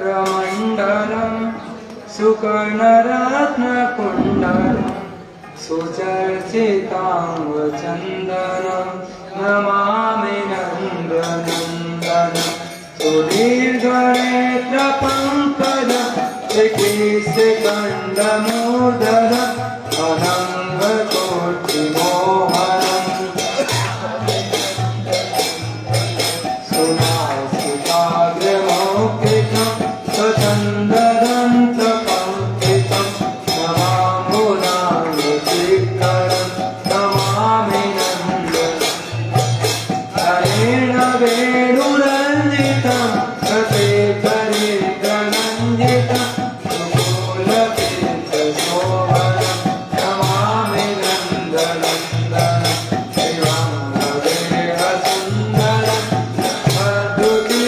चारुवक्रमण्डलं सुकर्णरत्नकुण्डलं सुचर्चिताङ्गचन्दनं Namami नन्दनन्दनं सुदीर्घनेत्रपङ्कजं चिकीर्षिकण्डमूर्धरम् अनङ्गकोटिमोहनम् स्वचन्ददन्तपङ्कितं नमाम्बुनाङ्गशिखरं Namami नन्दनं वेणुरञ्जितं सतेतरितरञ्जितं सुकुलतीर्थशोभनं Namami नन्दनन्दनं शिवङ्गदेहसुन्दरं मधुतिसुधाकरम्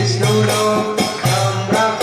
Vishnu Ram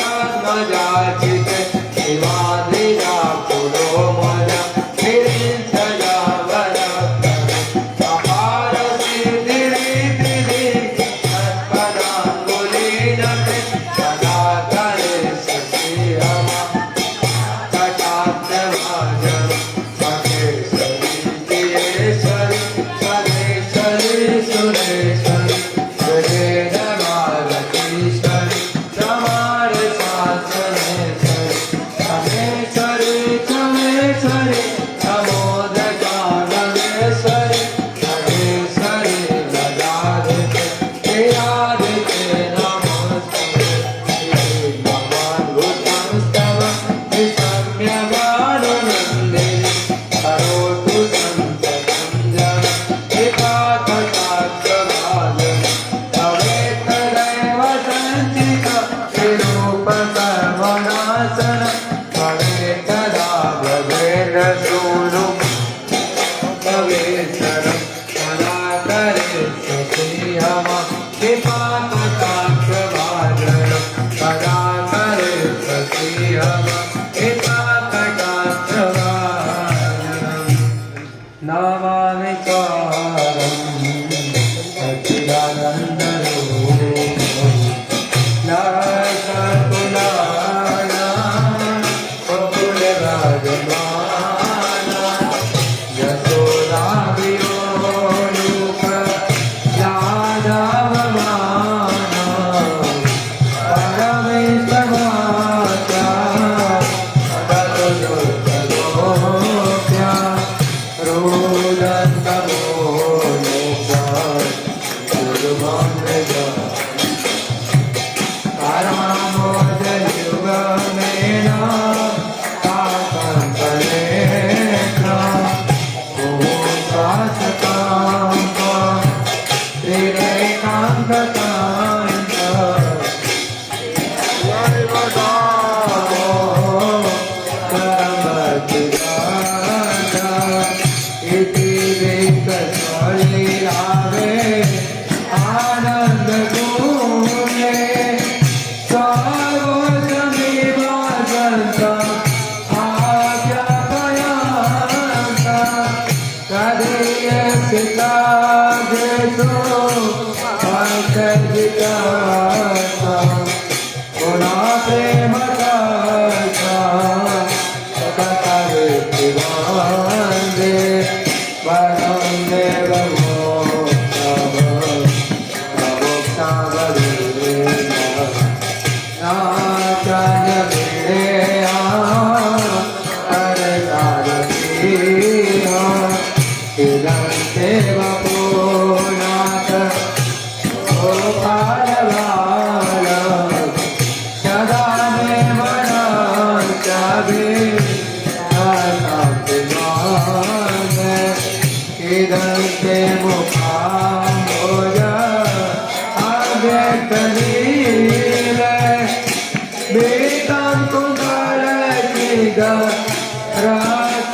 रात्रशगोप्या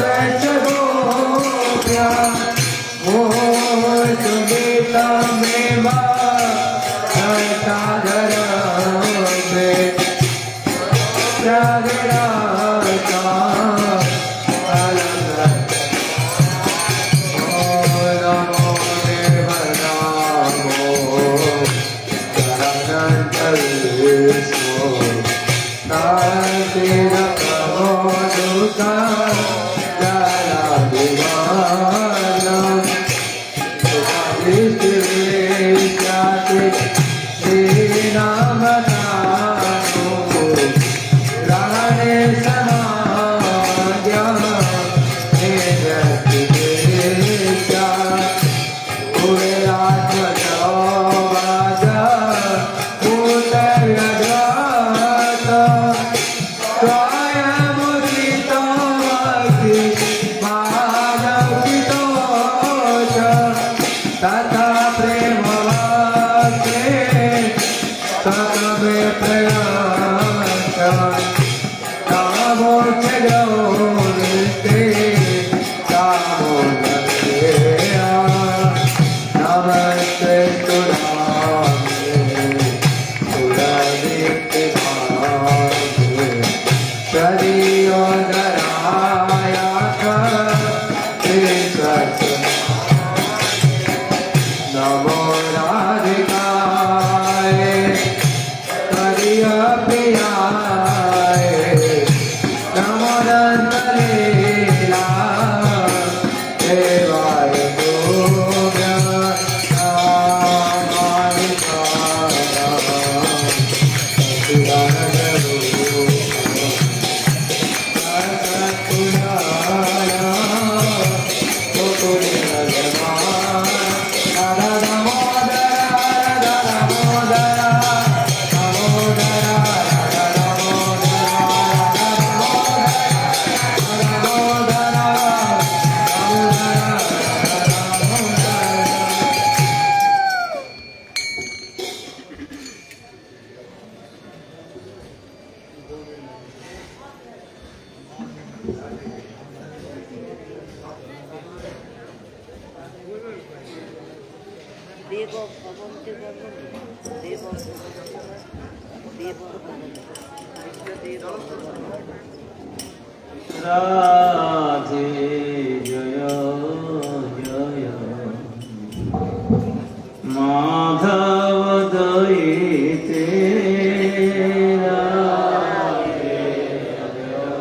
ओ सुमितमेव साधरमे प्रगणाता नमो देवनामो गणन्तविष्णो Duka Jala Divana Sukadishtivyati Srinamatano Rane Samadhya Nijativisya Ureratmajavaja Uttaradrata Tata premavate Tatame prayasha Namo chagrorite Namo jateya Namaste Surame Suradipte Bhave Shariyodaraya Krishna Namo Radhikaye Kariya Priyaye Namo Dantalila Devaya Gobya Namadikara Satirana Rupa Saturaya Kokurina Radhe Jaya Jaya Madhava Daite Radhe Jaya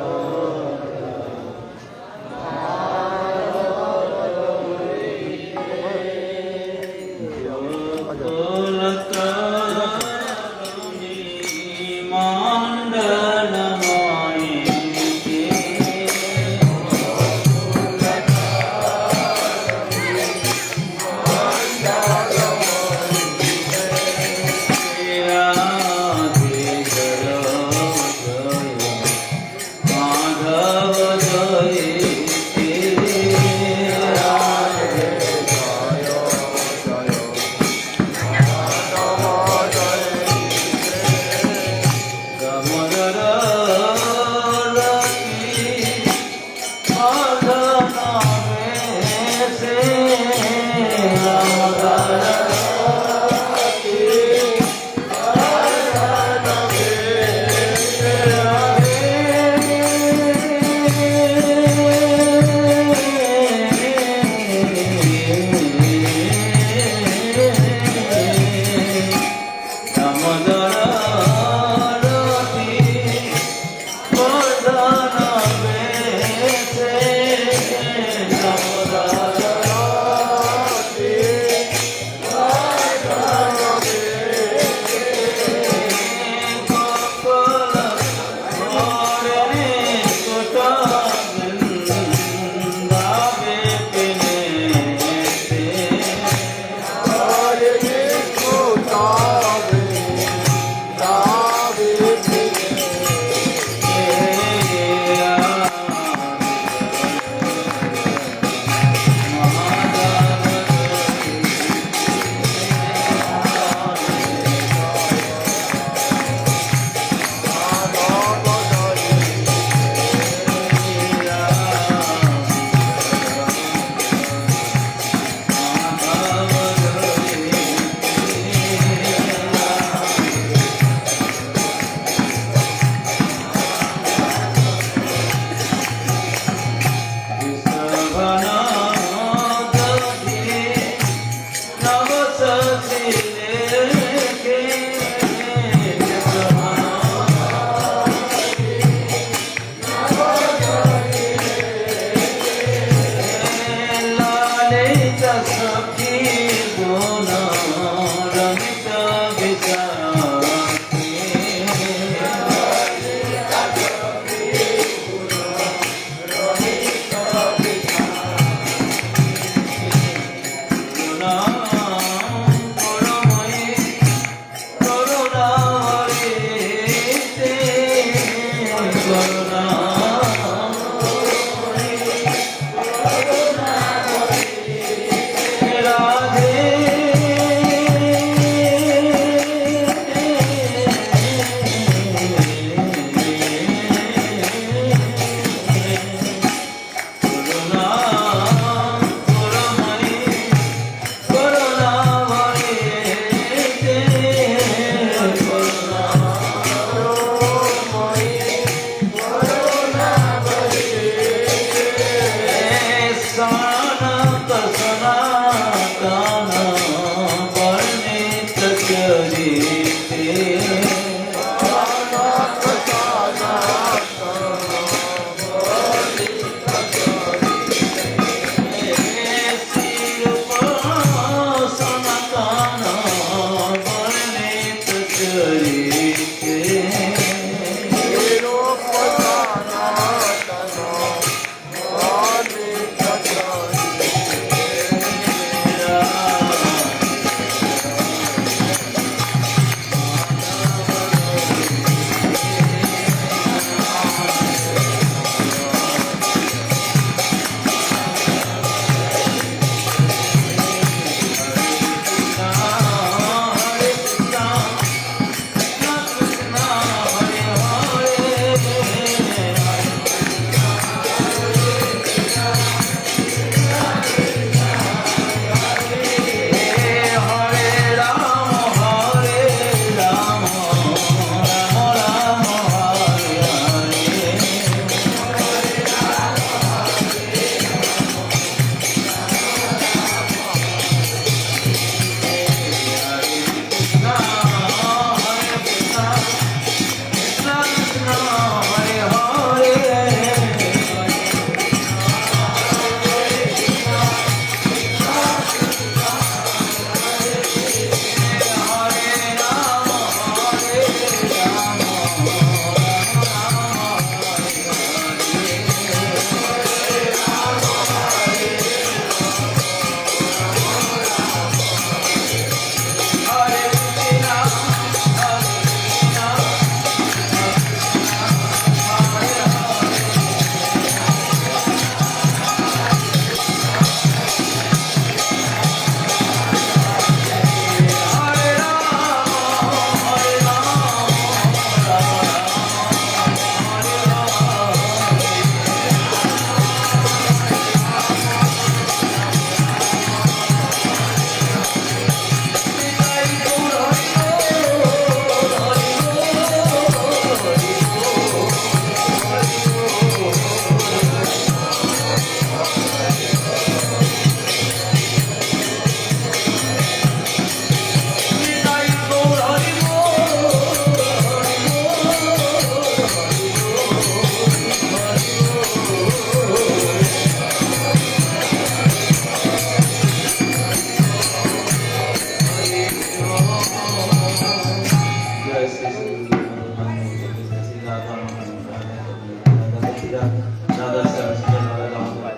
Radha Shyam सुंदर राधा दामोदर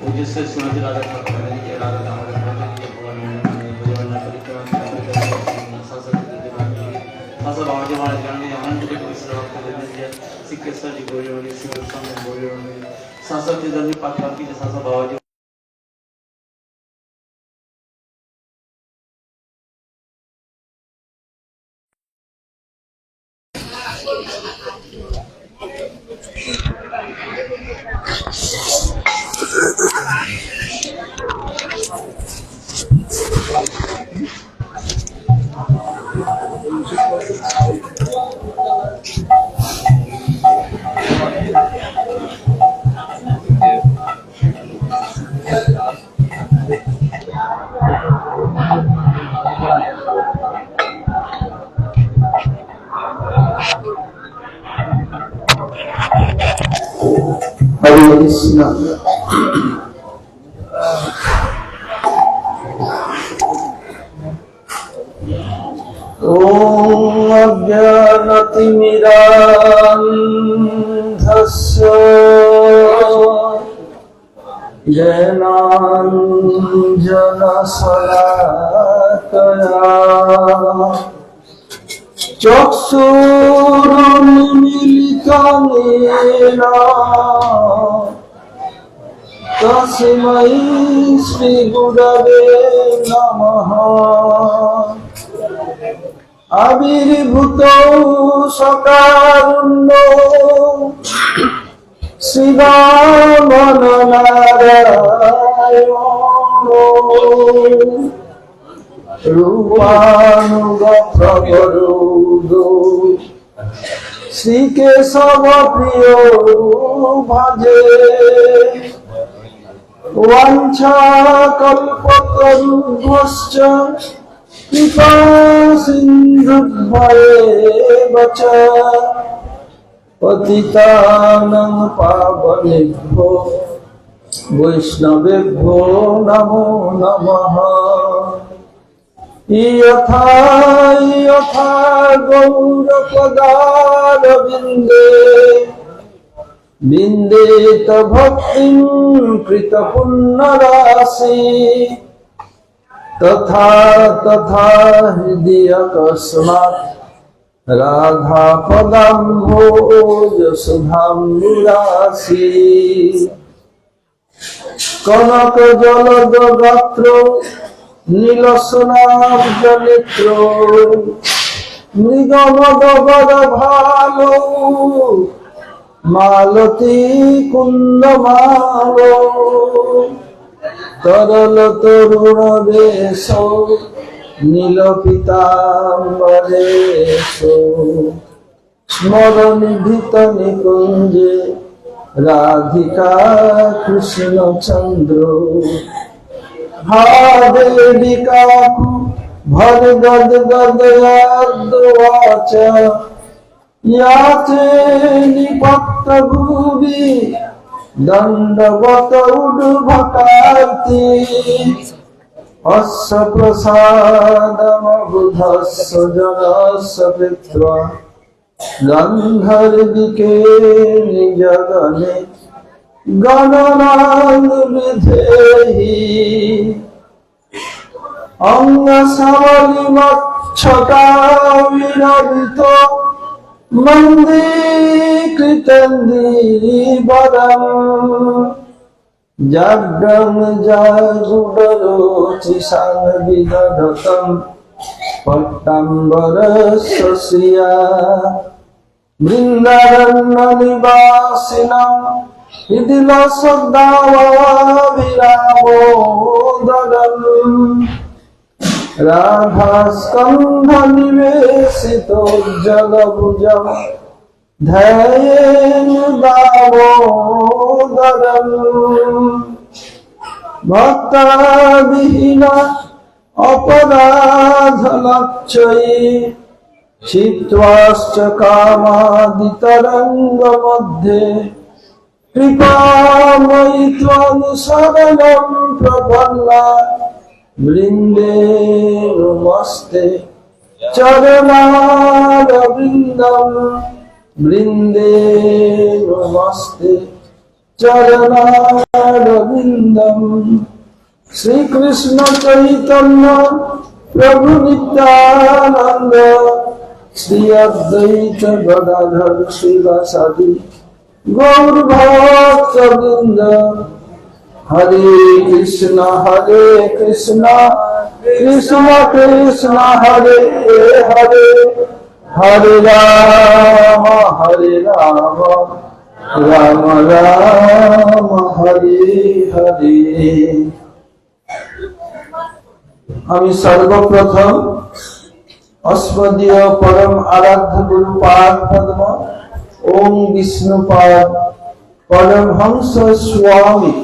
पूज्य से श्रीमती राधा ठाकुर जी के राधा दामोदर भगवान जी भगवान भगवान परिक्रम सरस्वती जी खासा बाबाजी महाराज गांधी अनंत के विश्व भक्त देने सिक्केश्वर जी गोरी शिव स्वामी गोरी सरस्वती जी पाठ की सासा बाबाजी Hare Krishna. Om Ajnanatimidandhasya Jnananjanasalakaya Chaksurunmilitam yena Tasmai Shri Gurave Namaha Aviribhuto Sakarundo Siddhamananarayano Rupanuga Prabharudo Sri Kesava Priyo Bhaje Vancha kalpatarubhascha Kripa sindhubhayeva cha Patitanang pavanebhyo Vaishnavebhyo namo namaha Yatha yatha gaurapadara vinde Vindeta bhaktim krita punnarasi Tatha tatha hridya kasmat Radha padam bhoja sudham nirasi Kanaka jalada gatro Nilasanabjanitro Nigamada bhalo Malati kundamalo Tarala taruna beso Nilapitambareso Smaranidhita nikunje Radhika Krishna Chandro Hadevikaku Bhargad Gadayadvacha Yate Nipatta Bhuvi Dandavata Udbhakarti Assa Prasadama Buddhassa Janassa Pitra Gandharvike Nijagane Gananan Vidhehi Anga Savali Machaka Vinavito Mandi Kritandi Badam Jagang Jagudaro Chisang Vidadatam Patambara Sasya Vrindarana Nivasinam Idila Sadhava Viramodaram Radha Skandha Nivesito Jalabhujam Dhayen Damodaram Bhakta Vihina Aparadhalakshai Chitvascha Kamadhitaranga Madhye Kripamai Tvam Saranam Prapanna Vrinde Namaste Charanara Vrindam বৃন্দে নমস্তে চরণারবিন্দম। শ্রীকৃষ্ণ চৈতন্য প্রভু নিত্যানন্দ, শ্রী অদ্বৈত গদাধর শিবাসাদি গৌর ভক্তবৃন্দ। হরে কৃষ্ণ কৃষ্ণ কৃষ্ণ হরে হরে, হরে রাম রাম রাম হরে হরে। আমি সর্বপ্রথম অস্মদীয় পরম আরাধ্য গুরু পাদ পদ্ম ওম বিষ্ণুপাদ পরমহংস স্বামী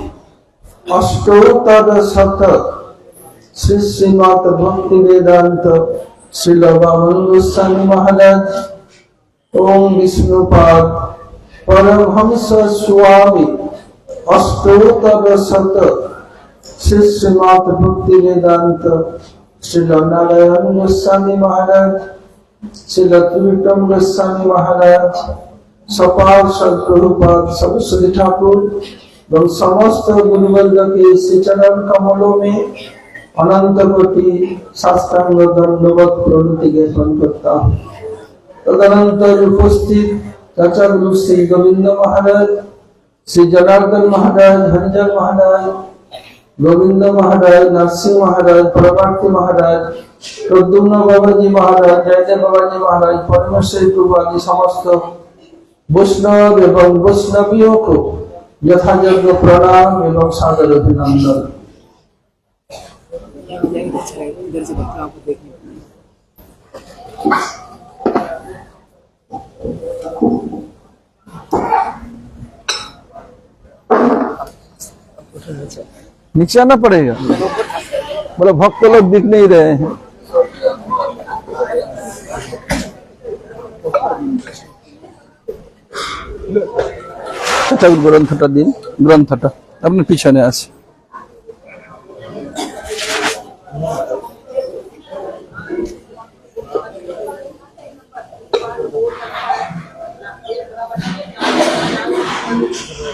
অষ্টোত্তর শত শ্রী শ্রীমৎ ভক্তি বেদান্ত শ্রীল বামন গোস্বামী মহারাজ ওম বিষ্ণুপাদ পরমহংস স্বামী অষ্টোত্তর শত শ্রী শ্রীমৎ ভক্তি বেদান্ত শ্রীল নারায়ণ গোস্বামী মহারাজ শ্রীল ত্রিবিক্রম গোস্বামী মহারাজ সপাল সদপ্রভুপাদ সরস্বতী ঠাকুর এবং সমস্ত গুরুবর্গ के श्री चरण कमलों में अनंत कोटि साष्टांग दंडवत प्रणति ज्ञापन करता हूँ। तदनंतर उपस्थित चाचा गुरु श्री गोविंद महाराज, श्री जनार्दन महाराज, हरिजन महाराज, गोविंद महाराज, नरसिंह महाराज, परमार्थी महाराज, प्रद्युम्न बाबाजी महाराज, जयदेव बाबाजी महाराज, परमेश्वरी प्रभु आदि समस्त वैष्णव एवं वैष्णवियों को यथायोग्य प्रणाम एवं सादर अभिनंदन। नीचे आना पड़ेगा, बोले भक्त लोग दिख नहीं रहे हैं। গ্রন্থটা দিন, গ্রন্থটা আপনার পিছনে আছে।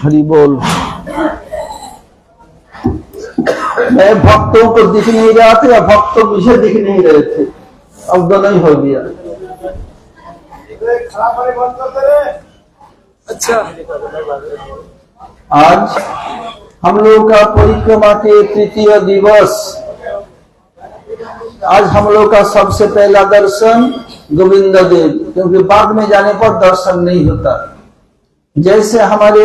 हरि बोल। मैं भक्तों को दिख नहीं रहा था या भक्त मुझे दिख नहीं रहे थे, अब दोनों ही हो गया। अच्छा, आज हम लोग का परिक्रमा के तृतीय दिवस। आज हम लोग का सबसे पहला दर्शन गोविंद देव, क्योंकि बाद में जाने पर दर्शन नहीं होता। जैसे हमारे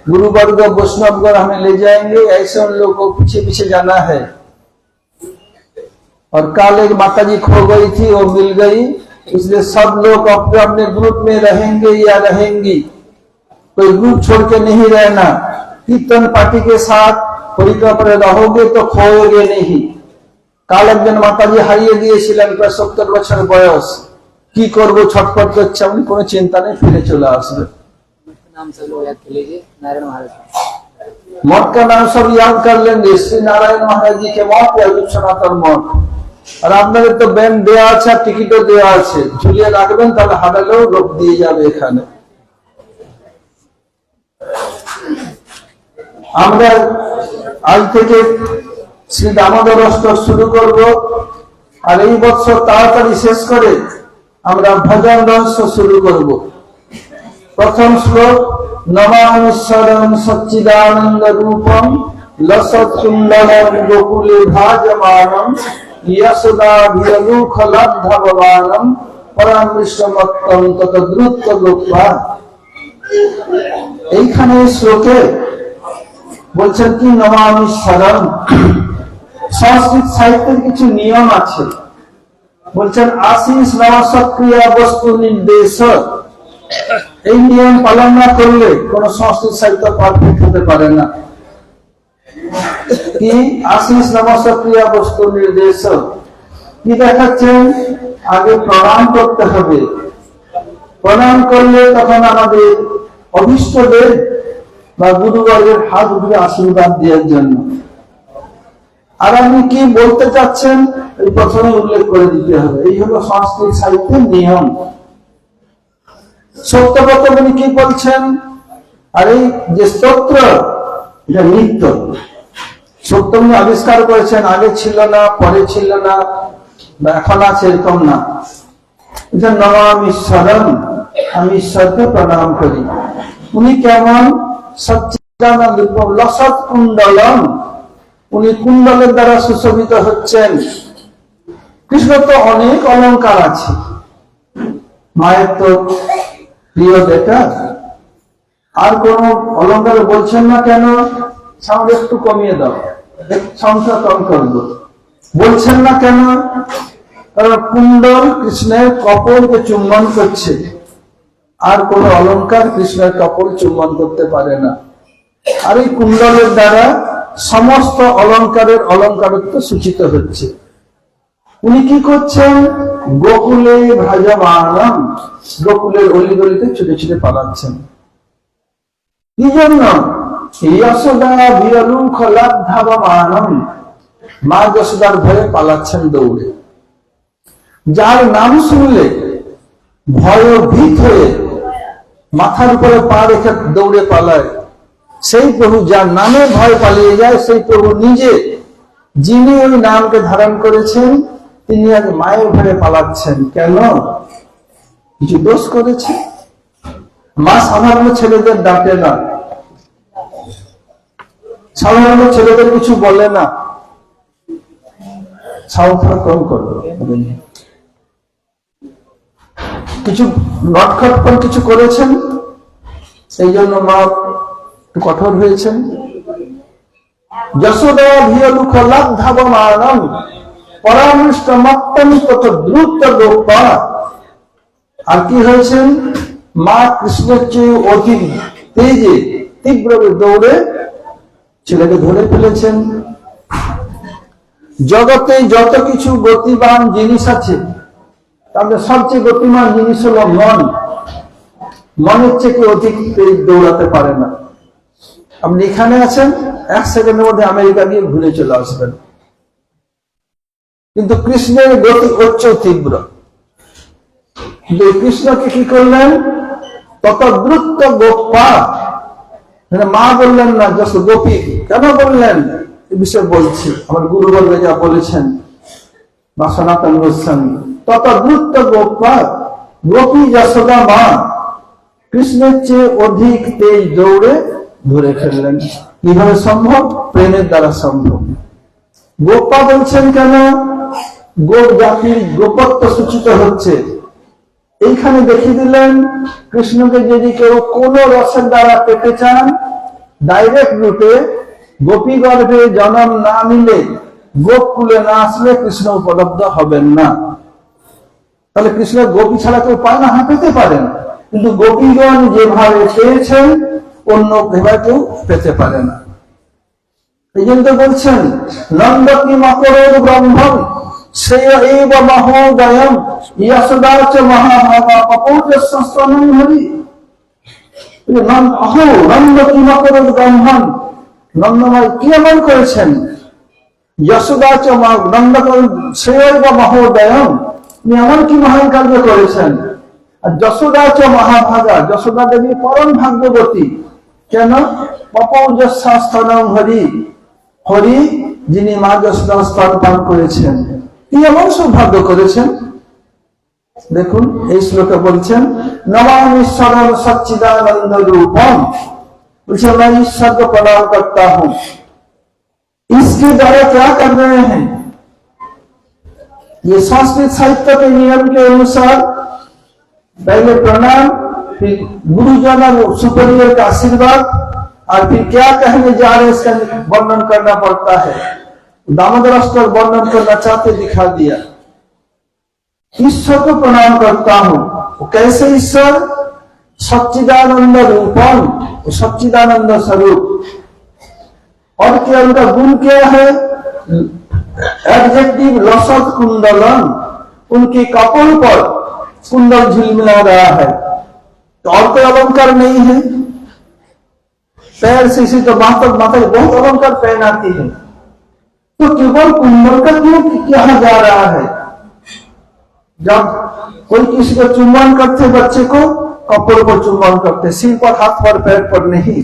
गुरुवर्ग वैष्णवगण हमें ले जाएंगे, ऐसे उन लोग को पीछे पीछे जाना है। और कल एक माता जी खो गई थी, वो मिल गई, इसलिए सब लोग अपने अपने ग्रुप में रहेंगे या रहेंगी, कोई ग्रुप छोड़ के नहीं रहना। कीर्तन पार्टी के साथ परिक्रमा पर रहोगे तो खोओगे नहीं। কাল একজন মাতাজি হারিয়ে গিয়েছিলেন, প্রায় 70 বছর বয়স। কি করব, ছটফট করছে, উনি কোনো চিন্তা নেই, ফিরে চলে আসবে। मठ का नाम सब याद कर लेंगे, श्री नारायण महाराज जी के मठ या सनातन मठ। আর আপনাদের তো ব্যান্ড দেওয়া আছে, আর টিকিটও দেওয়া আছে, ঝুলিয়ে রাখবেন, তাহলে হারালেও লোক দিয়ে যাবে এখানে। আমরা আজ থেকে শ্রী দামোদর অষ্টক শুরু করব, আর এই বছর তাড়াতাড়ি শেষ করে আমরা ভজন রহস্য শুরু করব। প্রথম শ্লোক, নমামিশ্বরম সচ্চিদানন্দ রূপম লসৎ কুণ্ডলম গোকুলে ভাজমানম यशोदाभिरुख लब्धवानम পরামৃষ্টমত্তম ততদ্রুত গোপা। এইখানে শ্লোকে বলছেন কি, নমামি শরণ। সংস্কৃত সাহিত্যের কিছু নিয়ম আছে, বলছেন আশিস নমস্ক্রিয়া বস্তু নির্দেশ। এই নিয়ম পালন না করলে কোন সংস্কৃত সাহিত্য পারফেক্ট হতে পারে না। কি আশিস নমস্ক্রিয়া বস্তু নির্দেশ কি দেখাচ্ছেন, আগে প্রণাম করতে হবে। প্রণাম করলে তখন আমাদের অভিষ্টদের বা গুরুবর্গের হাত উঠবে আশীর্বাদ দেওয়ার জন্য। আর আপনি কি বলতে চাচ্ছেন, এই প্রথমে উল্লেখ করে দিতে হবে। এই হলো সংস্কৃত সাহিত্যের নিয়ম। সত্যব্রত মুনি কি বলছেন, আরে যে স্তোত্র এটা নিত্য। সত্যমুনি আবিষ্কার করেছেন, আগে ছিল না, পরে ছিল না, বা এখন আছে এরকম না। নমামি ঈশ্বরম, আমি ঈশ্বরকে প্রণাম করি। উনি কেমন? সচ্চিদানন্দ রূপম লসৎ কুণ্ডলম, উনি কুণ্ডলের দ্বারা সুশোভিত হচ্ছেন। কৃষ্ণ তো অনেক অলংকার আছে, মায়ের তো প্রিয় বেটা, আর কোন অলংকার বলছেন না কেন? সাউন্ড একটু কমিয়ে দাও, সংখ্যা কম করবো। বলছেন না কেন? কারণ কুণ্ডল কৃষ্ণের কপলকে চুম্বন করছে, আর কোন অলংকার কৃষ্ণের কপল চুম্বন করতে পারে না। আর এই কুণ্ডলের দ্বারা সমস্ত অলংকারের অলংকারত্ব সূচিত হচ্ছে। উনি কি করছেন? গোকুলে ভ্রাজমানম, গোকুলের অলিগলিতে ছুটে ছুটে পালাচ্ছেন। কি জন্য? যশোদা বিরলুখ লাভধাবমানম, মা যশোদার ভয়ে পালাচ্ছেন দৌড়ে। যার নাম শুনলে ভয়ভীত হয়ে মাথার উপরে পা রেখে দৌড়ে পালায়, সেই প্রভু যার নামে ভয় পালিয়ে যায়, সেই প্রভু নিজে, যিনি ওই নামকে ধারণ করেছেন, তিনি আজ মায়ের ভয়ে পালাচ্ছেন। কেন? কিছু দোষ করেছে? মা সাধারণ ছেলেদের ডাকে না, সাধারণ ছেলেদের কিছু বলে না। সাউন্ডটা কম করবো। কিছু নটখটপন কিছু করেছেন, সেই জন্য মা একটু কঠোর হয়েছেন। যশোদা ভিয়লুখ লাভধাবমানম পরামৃষ্ট মত্তম তত দ্রুত গোপা। আর কি হয়েছেন? মা কৃষ্ণের চেয়ে অধিক তেজে তীব্র দৌড়ে ছেলেকে ধরে ফেলেছেন। জগতে যত কিছু গতিবান জিনিস আছে, তাদের সবচেয়ে গতিমান জিনিস হলো মন। মনের চেয়ে অধিক তেজ দৌড়াতে পারে না। আপনি এখানে আছেন, 1 সেকেন্ডের মধ্যে আমেরিকা গিয়ে ঘুরে চলে আসবেন। কিন্তু কৃষ্ণের গতি উচ্চ তীব্র। কিন্তু কৃষ্ণকে কি করলেন? তত দ্রুত গোপা, মা বললেন না, যশ গোপী কেন বললেন? এ বিষয়ে বলছি, আমার গুরু বলবে যা বলেছেন বা সনাতন গোস্বামী। তত দ্রুত গোপা, গোপী যশোদা মা কৃষ্ণের চেয়ে অধিক তেজ দৌড়ে ধরে ফেললেন। কিভাবে সম্ভব? প্রেমের দ্বারা সম্ভব। গোপা বলছেন কেন? গোপ জাতির গোপত্ব সূচিত হচ্ছে। এইখানে দেখিয়ে দিলেন, কৃষ্ণকে যদি কেউ কোন রসের দ্বারা পেতে চান, ডাইরেক্ট রূপে গোপী গর্ভে জন্ম না নিলে, গোপকুলে না আসলে কৃষ্ণ উপলব্ধ হবেন না। তাহলে কৃষ্ণের গোপী ছাড়া কেউ পায় না? হ্যাঁ, পেতে পারেন, কিন্তু গোপীগণ যেভাবে পেয়েছেন অন্য ভেবে কেউ পেতে পারে না। এই জন্য তো বলছেন, নন্দকি মকরের ব্রহ্মণ শ্রেয় এব মহোদয়ম যশোদাচ মহাভাগা কপৌজস্তনম হরি। অহো নন্দকি মকরের ব্রহ্মণ, নন্দময় কি এমন করেছেন? যশোদাচ নন্দকর শ্রেয় এব মহোদয়ম, উনি এমন কি মহান কার্য করেছেন। আর যশোদাচ মহাভাগা, যশোদা দেবী পরম ভাগ্যবতী। কেন? পপৌজস্তনম হরি, হরি যিনি মা যশোদার স্তন পান করেছেন, কি এমন সৌভাগ্য করেছেন। দেখুন এই শ্লোকে বলছেন, নমামি ঈশ্বরম সচ্চিদানন্দ रूपम, বলছে मैं ईश्वर को प्रणाम करता हूं। इसके द्वारा क्या कर रहे हैं? ये संस्कृत साहित्य के नियम के अनुसार पहले प्रणाम, फिर गुरुजन और सुपरियर का आशीर्वाद, और फिर क्या कहने जा रहे हैं इसका वर्णन करना पड़ता है। दामोदर स्तर वर्णन करना चाहते, दिखा दिया। ईश्वर को प्रणाम करता हूं। वो कैसे ईश्वर? सच्चिदानंद रूपम, सच्चिदानंद स्वरूप। और क्या उनका गुण क्या है? एडजेक्टिव लसत कुंडलन, उनके कपोल पर कुंडल झिलमिला रहा है। तो और कोई अलंकार नहीं है। पैर से इसी तो माथा बहुत अलंकार पहनाती है, तो केवल कुंडल का क्यों कहा जा रहा है? जब कोई किसी को चुम्बन करते बच्चे को, कपोल को चुम्बन करते, सिर पर, हाथ पर, पैर पर नहीं।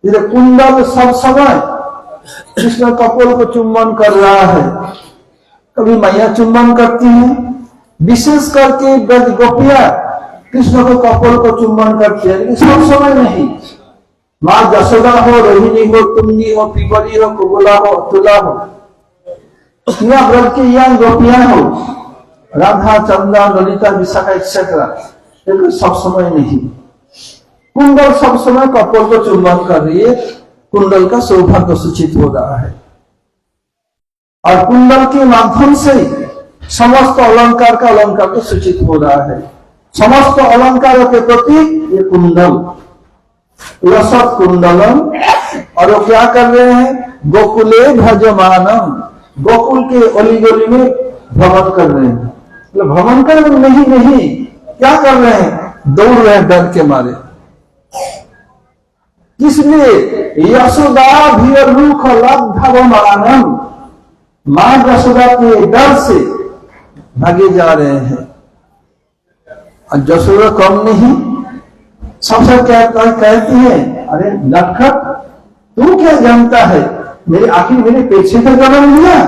ये कुंडल सब समय कृष्ण कपोल को चुम्बन कर रहा है। कभी मैया चुम्बन करती है, विशेष करके ब्रज गोपियां कृष्ण को कपोल को चुम्बन करते हैं, लेकिन सब समय नहीं। माँ यशोदा हो, रोहिणी हो, तुंगी हो, पीपरी हो, कुबला हो, तुला हो, या ब्रज की या गोपियां हो, राधा, चंदा, ललिता, विशाखा एक्सेट्रा, लेकिन सब समय नहीं। कुंडल सब समय कपोल को चुम्बन कर रही है, कुंडल का सौभाग्य सूचित हो रहा है। और कुंडल के माध्यम से समस्त अलंकार का अलंकार को सूचित हो रहा है। समस्त अलंकारों के प्रति ये कुंडल लसत कुंडलम, और वो क्या कर रहे हैं? गोकुले भजमानम, गोकुल के अली गली में भ्रमण कर रहे हैं। मतलब भ्रमण कर रहे नहीं, क्या कर रहे हैं? दौड़ रहे हैं डर के मारे। किसलिए? यशोदा भी रूख लब्धवमानम, मां यशोदा के डर से भागे जा रहे हैं। और यशोदा कम नहीं, सबसे कहती है, अरे नटखट, तू क्या जानता है? मेरे आखिर मेरे पेट से जन्म लिया,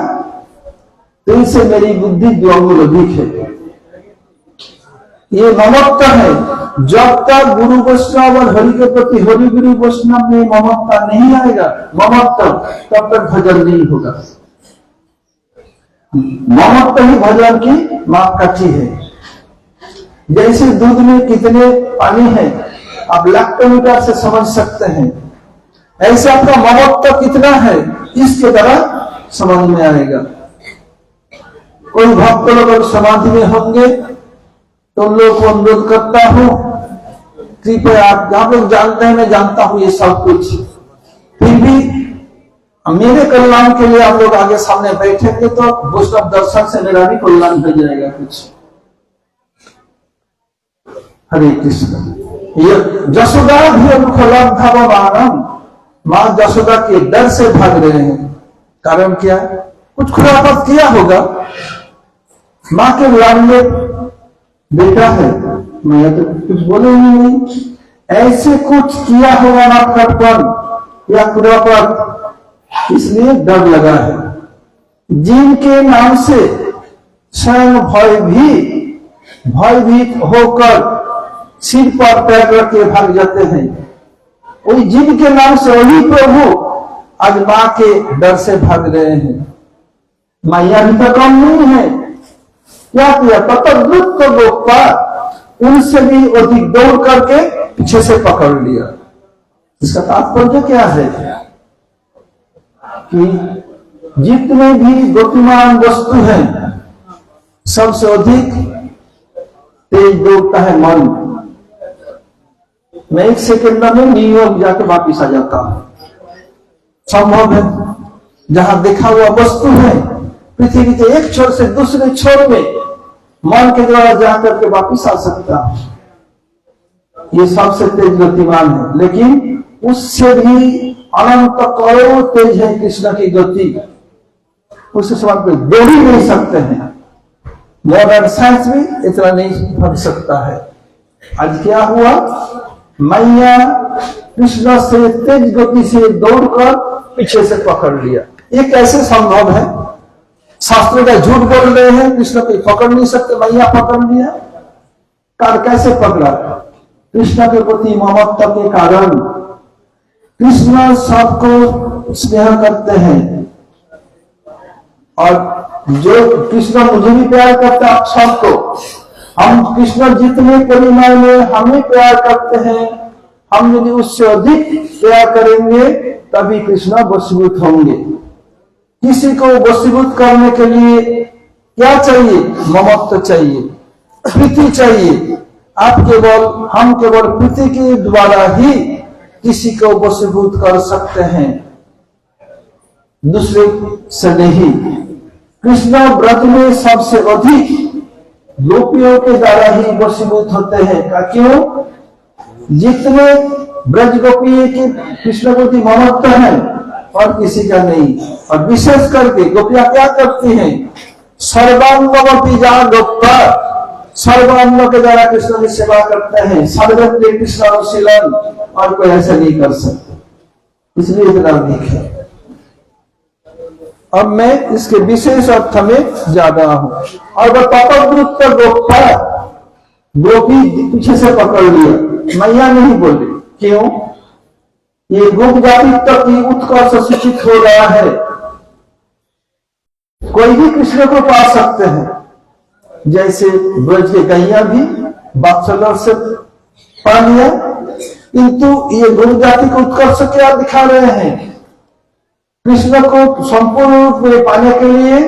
तो इससे मेरी बुद्धि द्विगुण अधिक है। ये ममत्व है। जब तक गुरु वैष्णव और हरि के प्रति हरि गुरु वैष्णव में ममत्व नहीं आएगा, ममत्व, तब तक भजन नहीं होगा। ममत्व ही भजन की मापकाठी है। जैसे दूध में कितने पानी है आप लैक्टोमीटर से समझ सकते हैं, ऐसे आपका ममत्व कितना है इसके द्वारा समझ में आएगा। कोई भक्त लोग समाधि में होंगे तो उन लोग को अनुरोध करता हूं, कृपया आप लोग जानते हैं, मैं जानता हूं ये सब कुछ, फिर भी मेरे कल्याण के लिए आप लोग आगे सामने बैठेंगे तो वैष्णव दर्शन से मेरा भी कल्याण हो जाएगा कुछ। हरे कृष्ण। ये यशोदा भी अनुखलब्धवमानम, मां यशोदा के डर से भाग रहे हैं। कारण क्या? कुछ खुरापात किया होगा। मां के लाडले बेटा है, मैं तो कुछ बोलेंगे नहीं, ऐसे कुछ किया होगा नाटकपन या खुरापात, इसलिए डर लगा है। जिनके नाम से स्वयं भयभीत होकर सिर पर पैर रख के भाग जाते हैं, वही जिनके नाम से वही प्रभु आज मां के डर से भाग रहे हैं। मैया भी तो कम नहीं है। क्या किया? तत्द्रुत गोपा, उनसे भी अधिक दौड़ करके पीछे से पकड़ लिया। इसका तात्पर्य क्या है कि जितने भी गोपीमान वस्तु हैं, सबसे अधिक तेज दौड़ता है मन। मैं 1 सेकंड में न्यूयॉर्क जाकर वापिस आ जाता हूं, संभव है। जहां देखा हुआ वस्तु है, पृथ्वी के एक छोर से दूसरे छोर में मन के द्वारा जाकर के वापिस आ सकता है। ये सबसे तेज गतिमान है, लेकिन उससे भी अनंत करोड़ तेज है कृष्ण की गति। उससे सवाल पे दौड़ ही नहीं सकते हैं। मॉडर्न साइंस भी इतना नहीं भाग सकता है। आज क्या हुआ? मैया कृष्ण से तेज गति से दौड़कर पीछे से पकड़ लिया। ये कैसे संभव है? शास्त्रों का झूठ बोल रहे हैं, कृष्ण को पकड़ नहीं सकते, मैया पकड़ लिया। कार कैसे पकड़ा? कृष्ण के प्रति ममत्व के कारण। कृष्ण सबको स्नेह करते हैं, और जो कृष्ण मुझे भी प्यार करते हैं, आप सबको। हम कृष्ण जितने परिमाण में हमें प्यार करते हैं, हम यदि उससे अधिक प्यार करेंगे तभी कृष्ण वशीभूत होंगे। किसी को वशीभूत करने के लिए क्या चाहिए? ममत्व चाहिए, प्रीति चाहिए। हम केवल प्रीति के द्वारा ही किसी को वशीभूत कर सकते हैं, दूसरे से नहीं। कृष्ण व्रत में सबसे अधिक गोपियों के द्वारा ही वशीभूत होते हैं। क्यों? जितने ब्रज गोपी के कृष्ण प्रति ममत्व है और किसी का नहीं। और विशेष करके गोपियां क्या करती हैं? सर्वांगवती जा गोप्ता, सर्वांग के द्वारा कृष्ण की सेवा करते हैं, सर्वत्र कृष्ण अनुशीलन, और कोई ऐसा नहीं कर सकता, इसलिए इतना अधिक है। अब मैं इसके विशेष अर्थ में ज्यादा हूं। और वह पपद्रुत गोप्पा, गोपी पीछे से पकड़ लिया, मैया नहीं बोली। क्यों? ये गोप जाति तक की उत्कर्ष सूचित हो रहा है। कोई भी कृष्ण को पा सकते हैं, जैसे ब्रज के गैया भी बात्सल्य से पा लिया, किंतु ये गोप जाति को उत्कर्ष क्या दिखा रहे हैं? कृष्ण को संपूर्ण रूप में पाने के लिए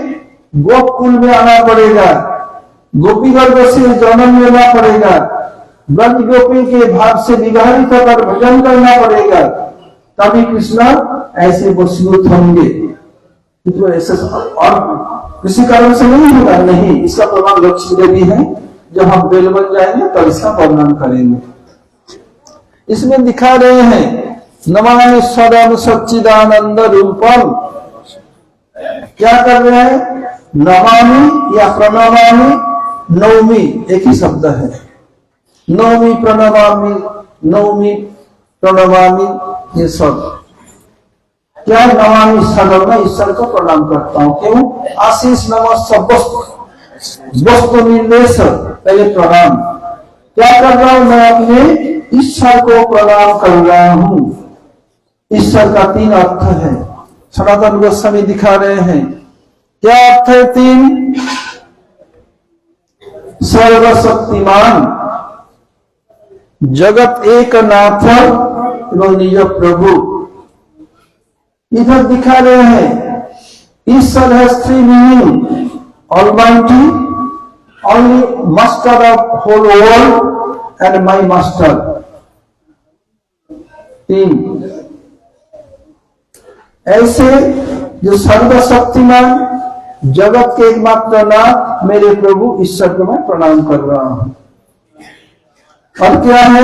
गोकुल में आना पड़ेगा, गोपी गर्भ से जन्म लेना पड़ेगा, ब्रज गोपी के भाव से विवाहित होकर भजन करना पड़ेगा, तभी कृष्ण ऐसे वशीभूत होंगे। तो ऐसे और किसी कारण से नहीं होगा, नहीं। इसका प्रमाण लक्ष्मी देवी है, जब हम बेल बन जाएंगे तब इसका वर्णन करेंगे। इसमें दिखा रहे हैं नमामि सदम सच्चिदानंद रूपम। क्या कर रहे हैं? नमामि या प्रणमामि, नौमी एक ही शब्द है। नौमी प्रणमामि, नौमी प्रणमामि, ये शब्द क्या? नमामि सदम, मैं ईश्वर को प्रणाम करता हूं। क्यों? आशीष नमः सब वस्तु निर्देश, पहले प्रणाम। क्या कर रहा हूं? मैं अपने ईश्वर को प्रणाम कर रहा हूं। ईश्वर का 3 अर्थ है, सनातन गोस्वामी दिखा रहे हैं। क्या अर्थ है 3? सर्वशक्तिमान, जगत एक नाथ एवं निज प्रभु। इधर दिखा रहे हैं ईश्वर है 3 meaning, almighty, only master of whole world and my master. 3 ऐसे जो सर्वशक्तिमान, जगत के एकमात्र नाथ मेरे प्रभु ईश्वर को मैं प्रणाम कर रहा हूं। और क्या है?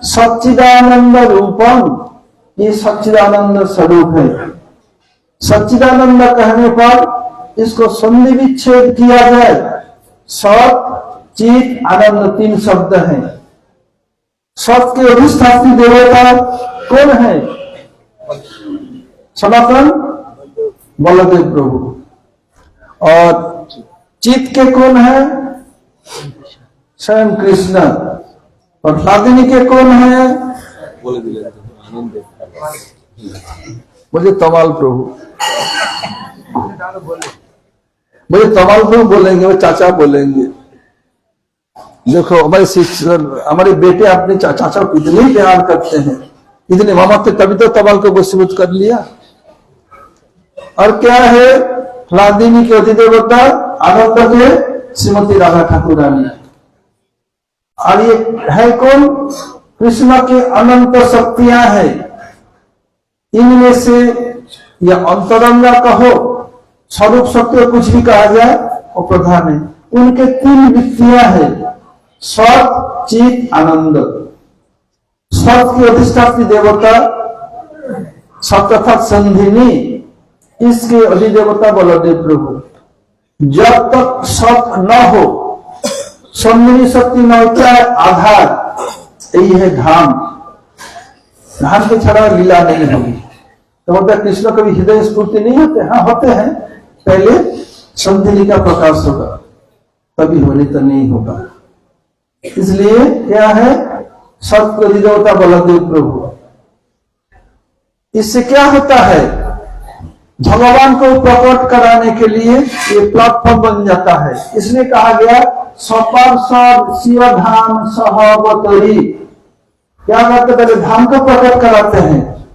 सच्चिदानंद रूपम, ये सच्चिदानंद स्वरूप है। सच्चिदानंद कहने पर इसको संधि विच्छेद किया जाए, सत चित आनंद 3 शब्द हैं। सत के अधिष्ठात्री देवता कौन है? सनातन बलदेव प्रभु। और चित के कौन है? स्वयं कृष्ण। और हलादिनी के कौन है? मुझे तमाल प्रभु, मुझे तमाल प्रभु बोलेंगे, वो चाचा बोलेंगे। देखो हमारे शिक्षक, हमारे बेटे अपने चाचा को इतने प्यार करते हैं, इतने ममत्व, तभी तो तमाल को वशीभूत कर लिया। और क्या है? हलादिनी के अधिदेवता आनंद के श्रीमती राधा ठाकुर रानी। और ये है कौन? कृष्ण के अनंत शक्तियां हैं। इनमें से या अंतरंगा कहो, स्वरूप शक्ति कुछ भी कहा जाए, वो प्रधान है। उनके 3 वृत्तियां हैं, सत चित आनंद। सत की अधिष्ठात्री देवता सत अर्थात संधिनी, इसके अधिदेवता बलदेव प्रभु। जब तक सत न हो, संधिनी शक्ति न हो, क्या है? आधार, यही है धाम। धाम के छड़ा लीला नहीं होगी। तो मतलब कृष्ण कभी हृदय स्फूर्ति नहीं होते? हाँ होते हैं, पहले संधिनी का प्रकाश होगा, तभी होने तो नहीं होगा। इसलिए क्या है? सत्य अधिदेवता बलदेव प्रभु। इससे क्या होता है? भगवान को प्रकट कराने के लिए ये प्लेटफॉर्म बन जाता है। इसलिए कहा गया सपार्षद शिव धाम सहवतरी। क्या करते? पहले धाम को प्रकट कराते हैं,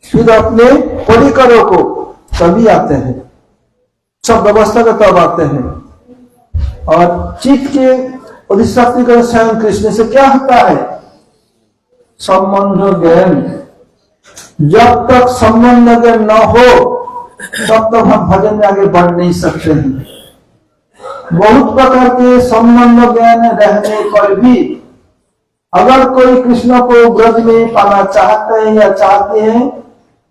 फिर अपने परिकरों को, तभी आते हैं, सब व्यवस्था का तब आते हैं। और चित्त के अधिष्ठात्री का स्वयं कृष्ण से क्या होता है? संबंध ज्ञान। जब तक संबंध ज्ञान न हो, तब तक हम भजन में आगे बढ़ नहीं सकते हैं। बहुत प्रकार के संबंध ज्ञान रहने पर भी अगर कोई कृष्ण को ब्रज में पाना चाहते हैं या चाहते हैं,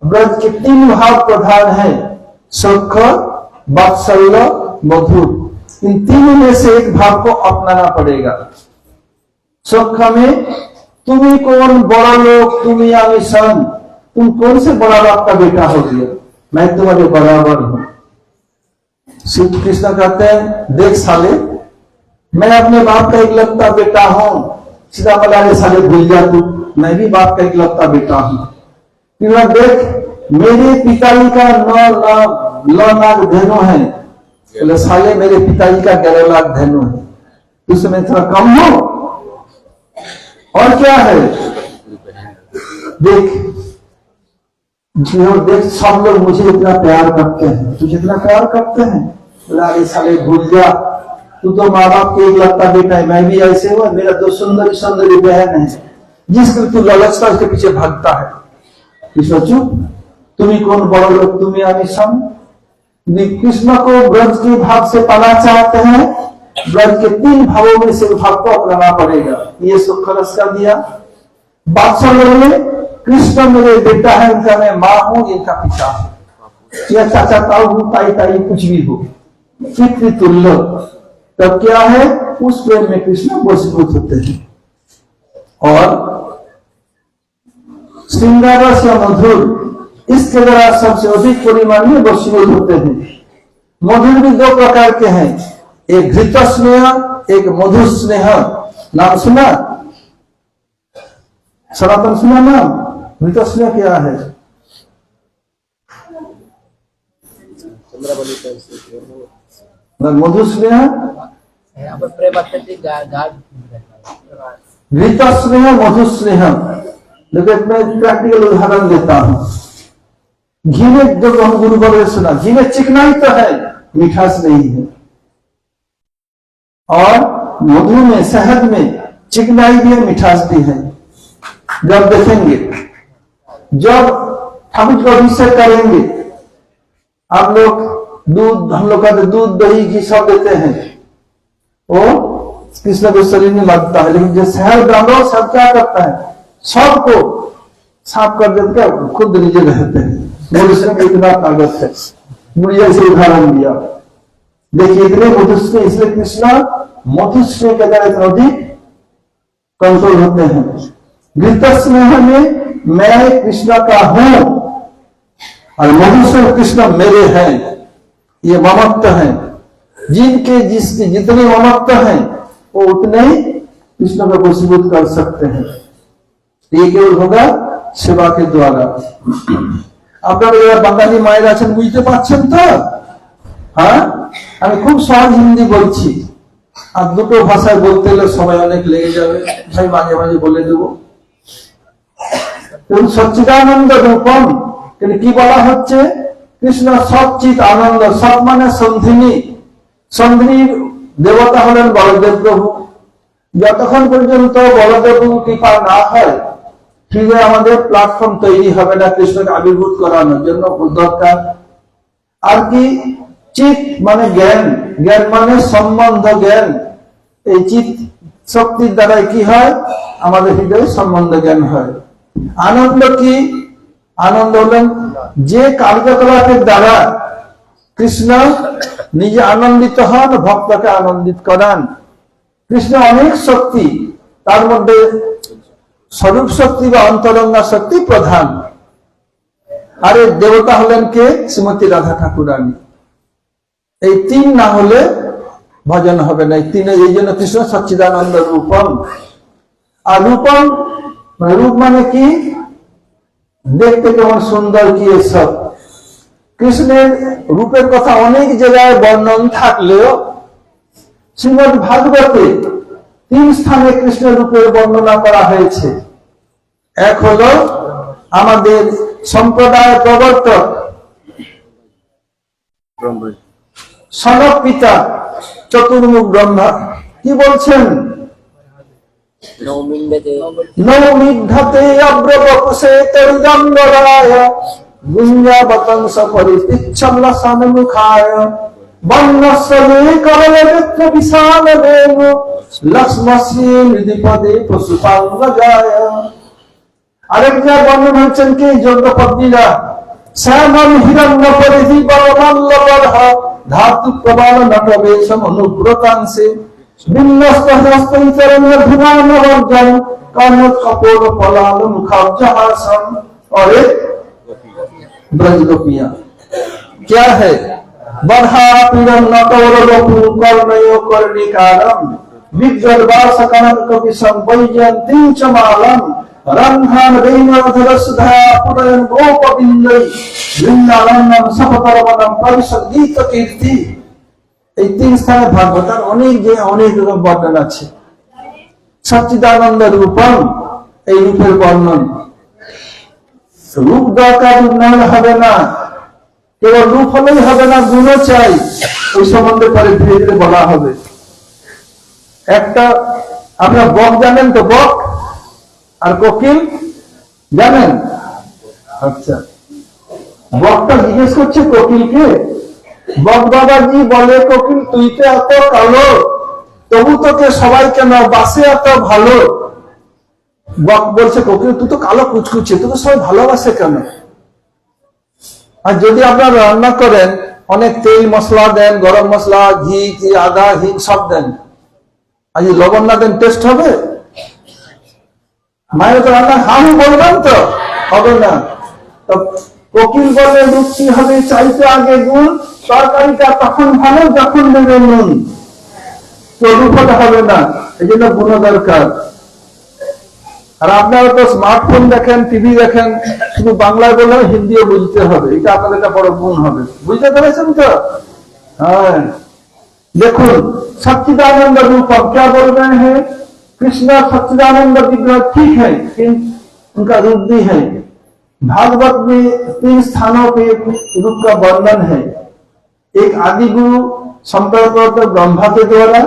ब्रज के 3 भाव प्रधान है, सुख, वात्सल्य, मधुर। इन तीनों में से एक भाव को अपनाना पड़ेगा। सख्या में तुम्ही कौन बड़ा लोग, तुम्ही आमी सन, तुम कौन से बड़ा बाप का बेटा हो गया, मैं तुम्हारे बराबर हूं। श्री कृष्ण कहते हैं देख साले, मैं अपने बाप का इकलौता बेटा हूं। सीधा बोला रे साले भूल जा तू, मैं भी बाप का इकलौता बेटा हूं। फिर देख मेरे पिताजी का 9 लाख धेनु है, बोले साले मेरे पिताजी का 11 लाख धेनु है, उसमें थोड़ा कम हो। और क्या है देख, देख सब लोग मुझे इतना प्यार करते हैं, तुझे इतना प्यार करते हैं, बोला अरे साले भूल जा, तू तो माँ बाप के इकलौता बेटा है, मैं भी ऐसे हुआ, मेरा 2 सुंदरी सुंदरी बहन है, जिसके तू ललचता उसके पीछे भागता है। चुप, तुम्ही कौन बड़ा लोग, तुम्ही आमी सन। कृष्ण को ब्रज के भाव से पाना चाहते हैं, ब्रज के 3 भावों में से भाव को अपनाना पड़ेगा। ये सुख रस कर दिया। बादशाह में कृष्ण मेरे बेटा है, इनका मैं माँ हूं, इनका पिता हूं, या चाचा ताऊ हूं, ताई ताई कुछ भी हो, पितृतुल्य। तब क्या है, उस प्रेम में कृष्ण वशीभूत होते हैं। और श्रृंगार से मधुर, इसके द्वारा सबसे अधिक परिमाण में वशीभूत होते हैं। मधुर भी 2 प्रकार के हैं, एक घृत स्नेह, एक मधुर स्नेह। नाम सुना, सनातन सुना नाम? घृत स्नेह क्या है? मधुर स्नेह, घृत स्नेह, मधुर स्नेह। देखो मैं प्रैक्टिकल उदाहरण देता हूं। घी में जो हम गुरु बाबा सुना, घी में चिकनाई तो है, मिठास नहीं है। और मधु में, शहद में चिकनाई भी है, मिठास भी है। जब देखेंगे, जब ठाकुर को अभिषेक करेंगे, आप लोग दूध, हम लोग कहते दूध दही घी सब देते हैं, वो कृष्ण के शरीर में लगता है। लेकिन जो शहद डालो, सब क्या करता है, सबको साफ कर देते हैं, खुद नीचे रहते हैं। मनुष्य में इतना ताकत है। मुझे ऐसे उदाहरण दिया, देखिए इतने मधुष्य, इसलिए कृष्ण मधुष्य के द्वारा इतना अधिक कंट्रोल होते हैं। घृत स्नेह में मैं कृष्ण का हूं, और मधुष्य कृष्ण मेरे हैं, ये ममत्व है। जिनके जिसके जितने ममत्व हैं, वो उतने ही कृष्ण को वशीभूत कर सकते हैं। ये केवल होगा सेवा के द्वारा। আপনারা এবার বাঙালি মায়ের আছেন, বুঝতে পারছেন তো? হ্যাঁ, আমি খুব সহজ হিন্দি বলছি, আর দুটো ভাষায় বলতে হলে সময় অনেক লেগে যাবে, তাই মাঝে মাঝে বলে দেবো। সচ্চিদানন্দ রূপম, কিন্তু কি বলা হচ্ছে, কৃষ্ণ সচ্চিত আনন্দ। সৎ মানে সন্ধিনী, সন্ধিনীর দেবতা হলেন বলদেব প্রভু। যতক্ষণ পর্যন্ত বলদেব প্রভু কৃপা না হয়, ঠিক আমাদের প্ল্যাটফর্ম তৈরি হবে না কৃষ্ণকে আবির্ভূত করানোর জন্য। দরকার আর কি, চিত মানে জ্ঞান, জ্ঞান মানে সম্বন্ধ জ্ঞান। এই চিত শক্তির দ্বারাই কি হয়, আমাদের হৃদয়ে সম্বন্ধ জ্ঞান হয়। আনন্দ কি, আনন্দ হলেন যে কার্যকলাপের দ্বারা কৃষ্ণ নিজে আনন্দিত হন, ভক্তকে আনন্দিত করান। কৃষ্ণ অনেক শক্তি, তার মধ্যে স্বরূপ শক্তি বা অন্তরঙ্গা শক্তি প্রধান। আরে দেবতা হলেন কে, শ্রীমতী রাধা ঠাকুরানী। এই 3 না হলে ভজন হবে না। এই 3, এই জন্য কৃষ্ণ সচ্চিদানন্দ রূপম। আর রূপম, রূপ মানে কি, দেখতে কেমন সুন্দর কি, এসব। কৃষ্ণের রূপের কথা অনেক জায়গায় বর্ণন থাকলেও শ্রীমদ ভাগবতে 3 স্থানে কৃষ্ণের রূপের বর্ণনা করা হয়েছে। এক হলো আমাদের সম্প্রদায় প্রবর্তক সনক পিতা চতুর্মুখ ব্রহ্মা কি বলছেন, নৌমিদ্ধতে অব্রবপুষে তৈজম্বরায় গুঞ্জাবতংস পরিপিচ্ছল্লসন মুখায় বর্ণস্বরে করলে বিত্র বিশাল দেব লক্ষ্মশ্রী হৃদিপদে পশুপাঙ্গ যায়। আরেক জায়গায় বর্ণন হচ্ছেন কি, যজ্ঞ পত্নীরা শ্যামল হিরণ্য পরিধি বলমল্ল বরহ धातु प्रबल नटवेशम अनुव्रतांसे विन्यस्तहस्तैतरण्यभिमानवर्जन कर्णोत् कपोल पलाल मुखाब्जहासम। और एक ब्रज गोपियां क्या है? बर्हा पीड़म नटवर वपु कर्णयो कर्णिकारम विग्रहवास कनक कपिशम वैजयंतीं च मालम रंधान वैनधरसुधा पुरयन गोपबिंदई वृंदावनम सपतरवनम परिषद गीत कीर्ति। এই তিন স্থানে ভাগবতার অনেক বর্ণন আছে। সচ্চিদানন্দ রূপম, এই রূপের বর্ণন। রূপ দরকার, রূপ না হলে হবে না, কেবল রূপ হলেই হবে না, গুণও চাই। ওই সম্বন্ধে পরে ধীরে ধীরে বলা হবে। একটা আপনারা বক জানেন তো? বক আর কোকিল জানেন? আচ্ছা, বকটা জিজ্ঞেস করছে কোকিলকে, বক বাবাজি বলে কোকিল তুই তো এত কালো, তবু তোকে সবাই কেন বাসে এত ভালো? বক বলছে কোকিল তুই তো কালো কুচকুচে, তোকে সবাই ভালোবাসে কেন? আর যদি আপনারা রান্না করেন অনেক তেল মশলা দেন, গরম মশলা, ঘি, আদা, হিং সব দেন, আর যদি লবণ না দেন টেস্ট হবে? মায়ের তো রান্না হামু বলবেন তো হবে না। কোকিল বলে রুচি হবে চাইতে আগে গুণ, তরকারিটা তখন ভালো যখন দেবে নুন। তো রূপটা হবে না, এই জন্য গুণ দরকার। আর আপনারা তো স্মার্টফোন দেখেন, টিভি দেখেন, শুধু বাংলায় বললে হিন্দিও বুঝতে হবে, এটা আপনাদের একটা বড় গুণ হবে। বুঝতে পেরেছেন তো? হ্যাঁ, দেখুন सच्चिदानंद रूपम क्या बोल रहे हैं? कृष्ण सच्चिदानंद विग्रह ठीक है, उनका रूप भी है। भागवत में 3 स्थानों पे रूप का वर्णन है। एक आदि गुरु संपर्क ब्रह्मा के द्वारा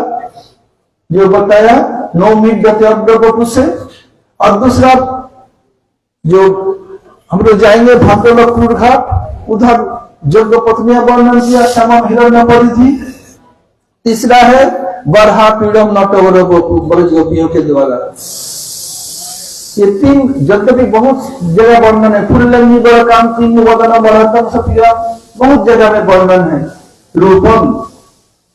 जो बताया 9 मीट गति अग्रवपु से, और दूसरा जो हम लोग जाएंगे भागवतपुर घाट, उधर यज्ञ पत्नियां वर्णन किया श्यामा हिरण्य परिधि। तीसरा है बरहा पीड़म नटवर ब्रज गोपियों के द्वारा। ये 3 यद्यपि बहुत जगह वर्णन है। फुल्लंगी बड़ कांति वदन बड़तम सपिया, बहुत जगह में वर्णन है। रूपम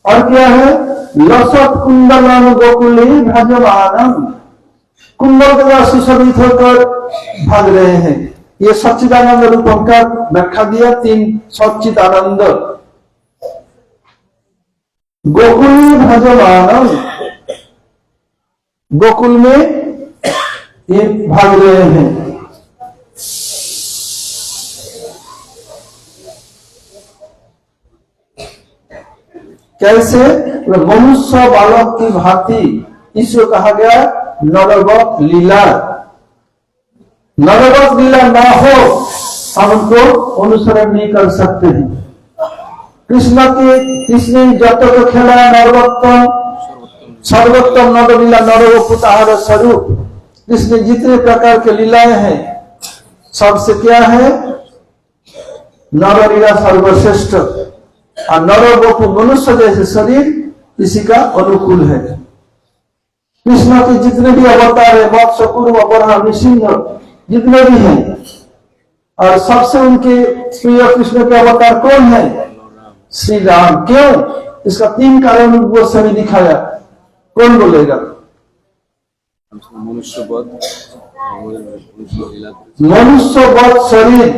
और क्या है? लसत कुंडलन गोकुले भजमानम, कुंडल के द्वारा सुशोभित होकर भाग रहे हैं। ये सच्चिदानंद रूपम का व्याख्या दिया। 3 सच्चिदानंद गोकुल भजमानम, गोकुल में ये भाग रहे हैं। कैसे? मनुष्य बालक की भांति इसको कहा गया नरवत लीला। नरवत लीला ना हो हम उनको अनुसरण नहीं कर सकते हैं। कृष्ण जत को खेला नरवत्तम सर्वोत्तम नरलीला नरवपुताहार स्वरूप। कृष्ण जितने प्रकार के लीलाएं हैं सबसे क्या है? नरलीला सर्वश्रेष्ठ। और नरवपु मनुष्य जैसे शरीर इसी का अनुकूल है। कृष्ण के जितने भी अवतार है, मत्स्य कुरु अपरहा नृसिंह जितने भी हैं, और सबसे उनके प्रिय कृष्ण के अवतार कौन है? श्री राम। क्यों? इसका 3 कारण वो सभी दिखाया। कौन बोलेगा? मनुष्यवत शरीर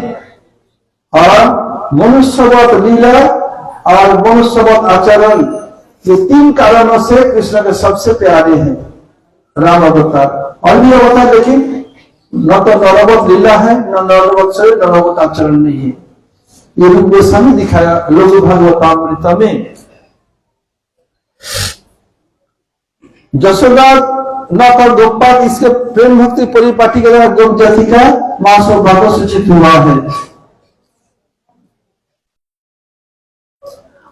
और मनुष्यवत लीला और मनुष्यवत आचरण, ये 3 कारणों से कृष्ण के सबसे प्यारे हैं राम अवतार। और भी अवतार लेकिन न तो नरवत लीला है, न नरवत शरीर, नरवत आचरण नहीं है। ये रूप गोस्वामी दिखाया लघु भागवतामृत में। यशोदा न कर गोपाल इसके प्रेम भक्ति परिपाटी के द्वारा गोप जाति का मां सौभाग्य सूचित हुआ है।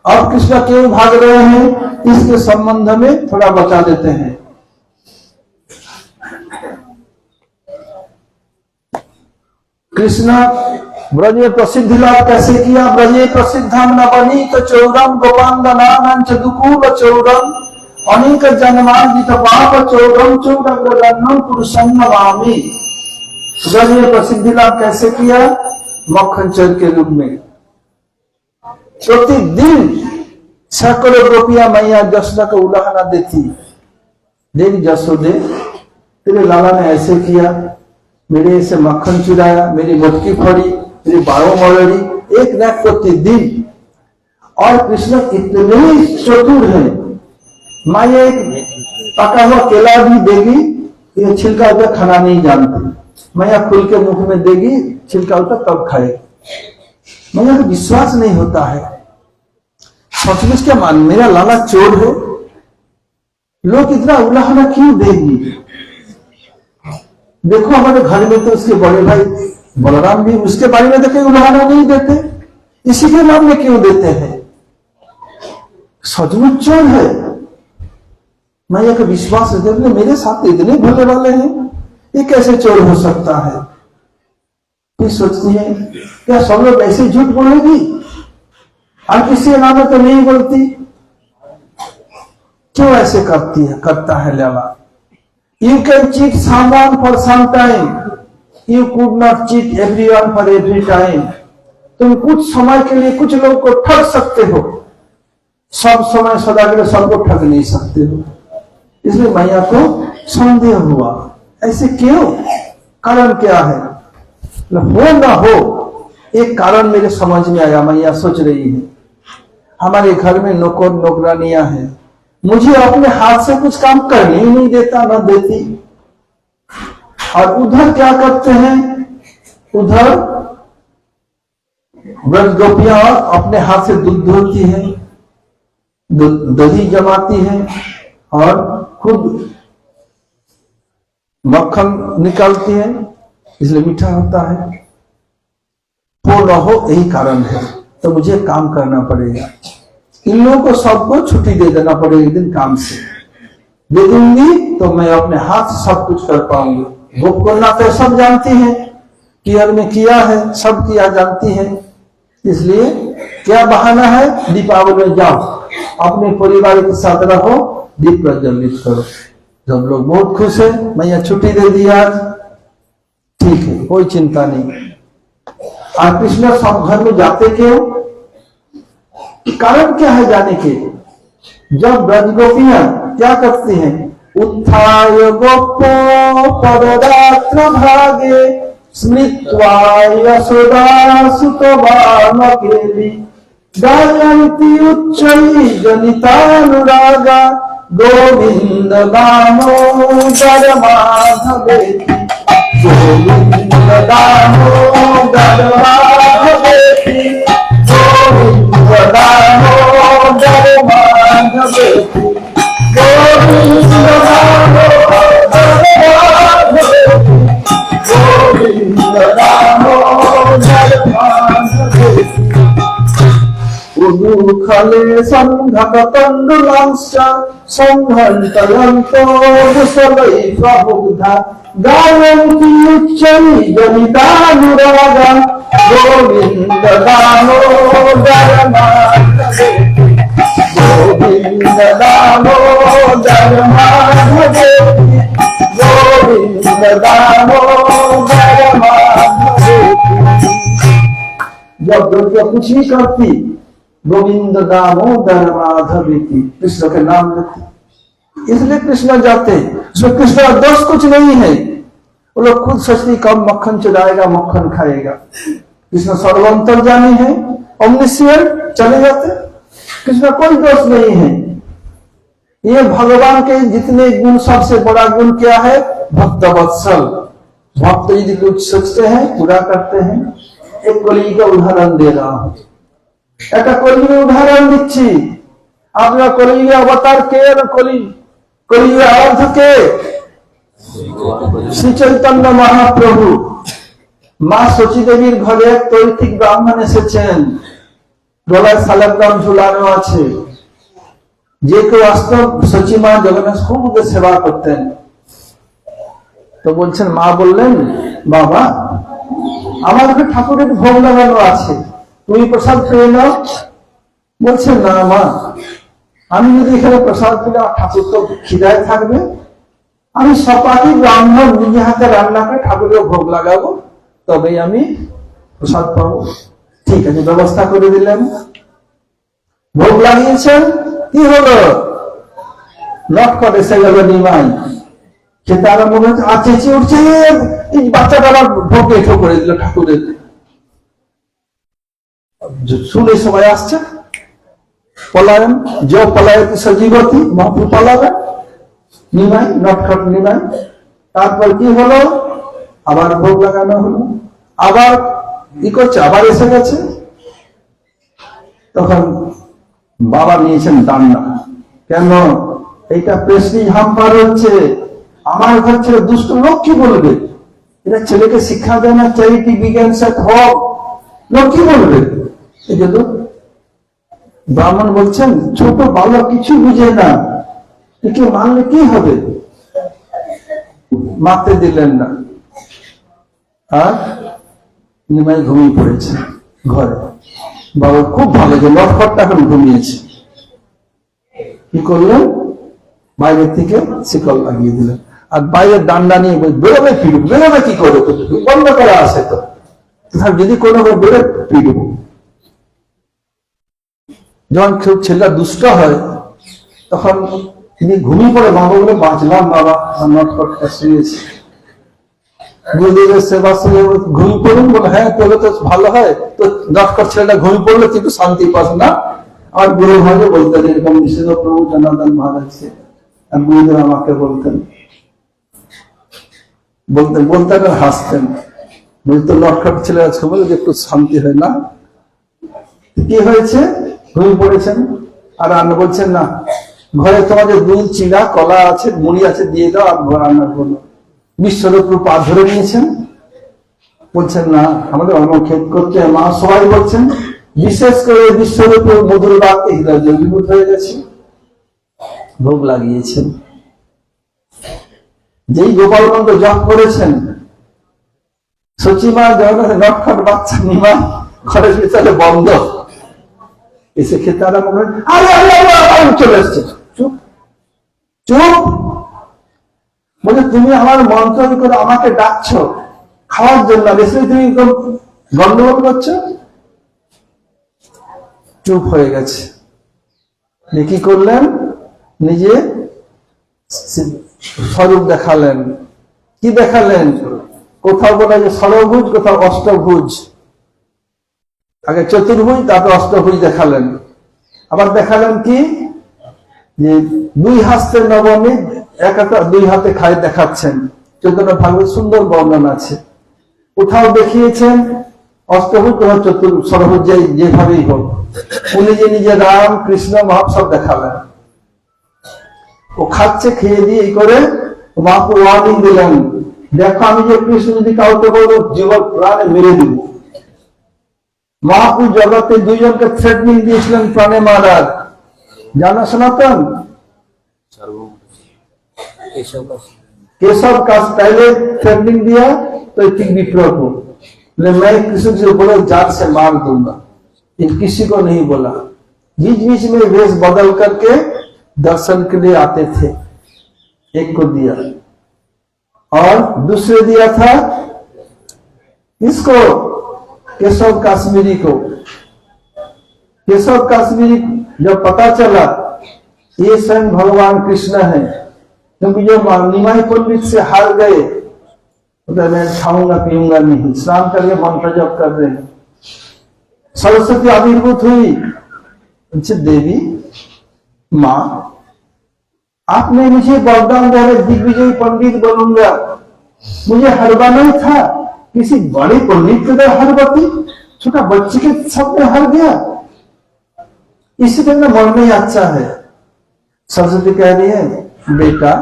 अब कृष्ण क्यों भाग रहे हैं इसके संबंध में थोड़ा बता देते हैं। कृष्ण ब्रज में प्रसिद्धि लाभ कैसे किया? ब्रजे प्रसिद्धम नवनीत चौरम गोपांगनानांच दुकूल चौरम अनेक जन्मार्जित पाप चौरम चौरम पुरुषं नमामि। ब्रज में प्रसिद्धि लाभ कैसे किया? मक्खन चोर के रूप में। प्रतिदिन सैकड़ों गोपियां मैया जसोदा को उलाहना देती, देख जसोदे तेरे लाला ने ऐसे किया, मेरे से मक्खन चुराया, मेरी मटकी फोड़ी, मेरी बाहों मरड़ी, एक न प्रतिदिन। और कृष्ण इतने ही चतुर है, माया एक पका हुआ केला भी देगी, ये छिलका उतर खाना नहीं जानती, मैया खुल के मुख में देगी, छिलका उतर तब खाए। मैया को विश्वास नहीं होता है, सचमुच क्या मान मेरा लाला चोर है, लोग इतना उलाहना क्यों देंगे। देखो हमारे घर में तो उसके बड़े भाई बलराम भी उसके बारे में देखे उलाहना नहीं देते, इसी के नाम में क्यों देते हैं, सचमुच चोर है। मैया का विश्वास है, मेरे साथ इतने भोले वाले हैं, ये कैसे चोर हो सकता है। फिर सोचती है क्या सब लोग ऐसे झूठ बोलेगी और किसी नाम में तो नहीं बोलती, क्यों ऐसे करता है लाला। You can cheat someone for some time, you could not cheat everyone for every time। तुम कुछ समय के लिए कुछ लोगों को ठग सकते हो, सब समय सदा के लिए सबको ठग नहीं सकते हो। इसलिए मैया को संदेह हुआ, ऐसे क्यों, कारण क्या है। हो ना हो, एक कारण मेरे समझ में आया। मैया सोच रही है हमारे घर में नौकर नौकरानियां हैं, मुझे अपने हाथ से कुछ काम करने ही नहीं देता, न देती। और उधर क्या करते हैं, उधर व्रत गोपियां अपने हाथ से दूध धोती है, दही जमाती है और खुद मक्खन निकालती है, इसलिए मीठा होता है। पूर्ण हो यही कारण है, तो मुझे काम करना पड़ेगा। इन लोगों को सबको छुट्टी दे देना पड़ेगा, एक दिन काम से दे दूंगी तो मैं अपने हाथ से सब कुछ कर पाऊंगी। गोप को ना तो सब जानती है कि यार में किया है, सब किया जानती है, इसलिए क्या बहाना है, दीपावली में जाओ अपने परिवार के साथ रहो, दीप प्रज्वलित करो। सब लोग बहुत खुश है, मैया छुट्टी दे दिया, ठीक है कोई चिंता नहीं। और कृष्ण सब घर में जाते क्यों, कारण क्या है जाने के। जब ब्रज गोपियां क्या करती हैं, उत्थाय गोपो पदरात्र भागे स्मृत्वा यशोदा सुतवामकेली गायन्ति उच्चै जनितानुरागा गोविंद दामोदर माधवेति गोविंद दामोदर माधवेति गोविंद दामोदर माधवेति गोविंद दामोदर माधवेति गोविंद दामोदर माधवेति उदुखले संघकतण्डुलांश्च संघन्तयन्तो कुशलै प्रबुद्धा गायन्ति उच्चै जनितानुरागा गोविन्द दामोदर माधवेति गोविन्द दामोदर माधवेति गोविन्द दामोदर माधवेति। जब दुर्गा कुछ नहीं करती, गोविंद दामोदर माधवेति कृष्ण के नाम लेते, इसलिए कृष्ण जाते। उसमें कृष्ण का दोष कुछ नहीं है, वो लोग खुद सोचती कब मक्खन चुराएगा, मक्खन खाएगा। कृष्ण सर्वंतर्यामी है, ओमनिशिएंट, चले जाते, कृष्ण कोई दोष नहीं है। ये भगवान के जितने गुण, सबसे बड़ा गुण क्या है, भक्त वत्सल। भक्त यदि कुछ सोचते हैं पूरा करते हैं। एक कली का उदाहरण दे रहा हूं, एक कली उदाहरण दिच्छी आपका कली अवतार के कली अर्थ के श्री चैतन्य महाप्रभु মা সচী দেবীর ঘরে এক তৈতিক ব্রাহ্মণ এসেছেন, গলায় শালগ্রাম ঝুলানো আছে। যে কেউ আসতো সচী মা জগন্নাথ খুব ওকে সেবা করতেন। তো বলছেন, মা বললেন, বাবা আমার ঘরে ঠাকুরের ভোগ লাগানো আছে, তুমি প্রসাদ খেয়ে নাও। বলছে, না মা, আমি যদি এখানে প্রসাদ পেলে আমার ঠাকুর তো খিদায় থাকবে, আমি সপাটি ব্রাহ্মণ নিজে হাতে রান্না করে ঠাকুরের ভোগ লাগাবো, তবেই আমি প্রসাদ পাবো। ঠিক আছে, ব্যবস্থা করে দিলাম। ভোগ লাগিয়েছেন, কি হলো? লটকট এসে গেল নিমাই, খেতে আরম্ভ করেছে, আর চেঁচিয়ে উঠছে, এই বাচ্চাটা আবার ভোগ এঠো করে দিল ঠাকুরের। শুনে সবাই আসছে, পলায়ন যে পলায়তি সজীবতী, মহাপুর পলাবে নিমাই, নটখট নিমাই। তারপর কি হলো? আবার ভোগ লাগানো হলো, আবার কি করছে, আবার এসে গেছে। তখন বাবা নিয়েছেন দান্ডা। কেন? এইটা প্রেস্টিজ হাম্পার হচ্ছে, আমার ঘর ছেলে দুষ্ট লোক কি বলবে? এটা ছেলেকে শিক্ষা দেয় না, চ্যারিটি বিজ্ঞানস এট হোম, লোক কি বলবে? এই যে ব্রাহ্মণ বলছেন ছোট বালক কিছু বুঝে না, একে মানলে কি হবে? মারতে দিলেন না, আর নিমাই ঘুমিয়ে পড়েছে ঘরে। বাবা খুব ভালো যে লটখটটা এখন ঘুমিয়েছে। কি করলেন? বাইরের থেকে শিকল লাগিয়ে দিলেন, আর বাইরের ডান্ডা নিয়ে বেরোবে পিড়ব। বেরোবে কি করে? বন্ধ করা আছে তো, যদি কোনো বেরো পিড়ব। যখন ছেলেটা দুষ্ট হয় তখন তিনি ঘুমিয়ে পড়ে, বাবা বলে বাঁচলাম বাবা, নটখটটা শুয়েছে। গুরুদেবের সেবা শুনে ঘুমিয়ে পড়ুন, বলে হ্যাঁ তোলে তো ভালো হয়, তো নটখট ছেলেটা ঘুমিয়ে পড়লে কিন্তু শান্তি পাস না। আর গুরু ভাইকে বলতেন এরকম বিশেষ প্রভু জনার্দন মহারাজ, আর গুরুদেব আমাকে বলতেন বলতেন আর হাসতেন, বলতো নটখট ছেলে আছে বলে যে একটু শান্তি হয় না। কি হয়েছে? ঘুমিয়ে পড়েছেন, আর রান্না বলছেন না, ঘরে তোমাদের দুধ, চিড়া, কলা আছে, মুড়ি আছে, দিয়ে দাও, আর রান্না করলো। বিশ্বরূপ পা ধরে নিয়েছেন, বলছেন না আমাদের অন্নক্ষেপ করতে। মা সবাই বলছেন, বিশেষ করে বিশ্বরূপ মধুর বাক্যে হৃদয় জড়ীভূত হয়ে গেছে। ভোগ লাগিয়েছেন। যেই গোপালগঞ্জ জপ করেছেন, সচিমা জগন্নাথ নটখট বাচ্চা নিমা ঘরের ভিতরে বন্ধ, এসে খেতে আরম্ভ করে, চলে এসছে। চুপ চুপ, বলে তুমি আমার মন্ত্র করে আমাকে ডাকছো খাওয়ার জন্য, এসে তুমি গন্ডগোল করছো। চুপ হয়ে গেছে। কি করলেন? নিজে স্বরূপ দেখালেন। কি দেখালেন? কোথাও বলে যে ষড়ভুজ, কোথাও অষ্টভুজ। আগে চতুর্ভুজ, তারপর অষ্টভুজ দেখালেন। আবার দেখালেন কি? যে দুই হাস্তের নবনীত, একটা দুই হাতে খাই দেখাচ্ছেন। চৈতন্য ভাগবত সুন্দর বর্ণন আছে। কোথাও দেখিয়েছেন অষ্টভুজ, কোথাও ষড়ভুজ, যেভাবেই হোক। উনি যে নিজে রাম কৃষ্ণ মহাসব দেখালেন। ও খাচ্ছে, খেয়ে দিয়ে এই করে মাকে ওয়ার্নিং দিলেন, দেখো আমি যে কৃষ্ণ যদি কাউকে বলবো জীবন প্রাণে মেরে দিব। মহাপুর জগতে দুইজনকে থ্রেটনিং দিয়েছিলেন প্রাণে মারার, জানা সনাতন? केशव का पहले ट्रेनिंग दिया तो ठीक विप्लव को, मैं किसी से बोला जान से मार दूंगा, किसी को नहीं बोला। बीच बीच में वेश बदल करके दर्शन के लिए आते थे। एक को दिया, और दूसरे दिया था इसको, केशव काश्मीरी को। केशव काश्मीरी जब पता चला ये स्वयं भगवान कृष्ण है, क्योंकि जो निमाई पंडित से हार गए, मैं खाऊंगा पीऊंगा नहीं, स्नान करके मंत्र जप कर रहे हैं। सरस्वती आविर्भूत हुई, देवी माँ आपने मुझे वरदान दिया दिग्विजय पंडित बनूंगा, मुझे हरवा नहीं था, किसी बड़े पंडित के द्वारा हरवाती, छोटा बच्चे के सामने हर गया, इसी तरह मन में अच्छा है। सरस्वती कह रही है बेटा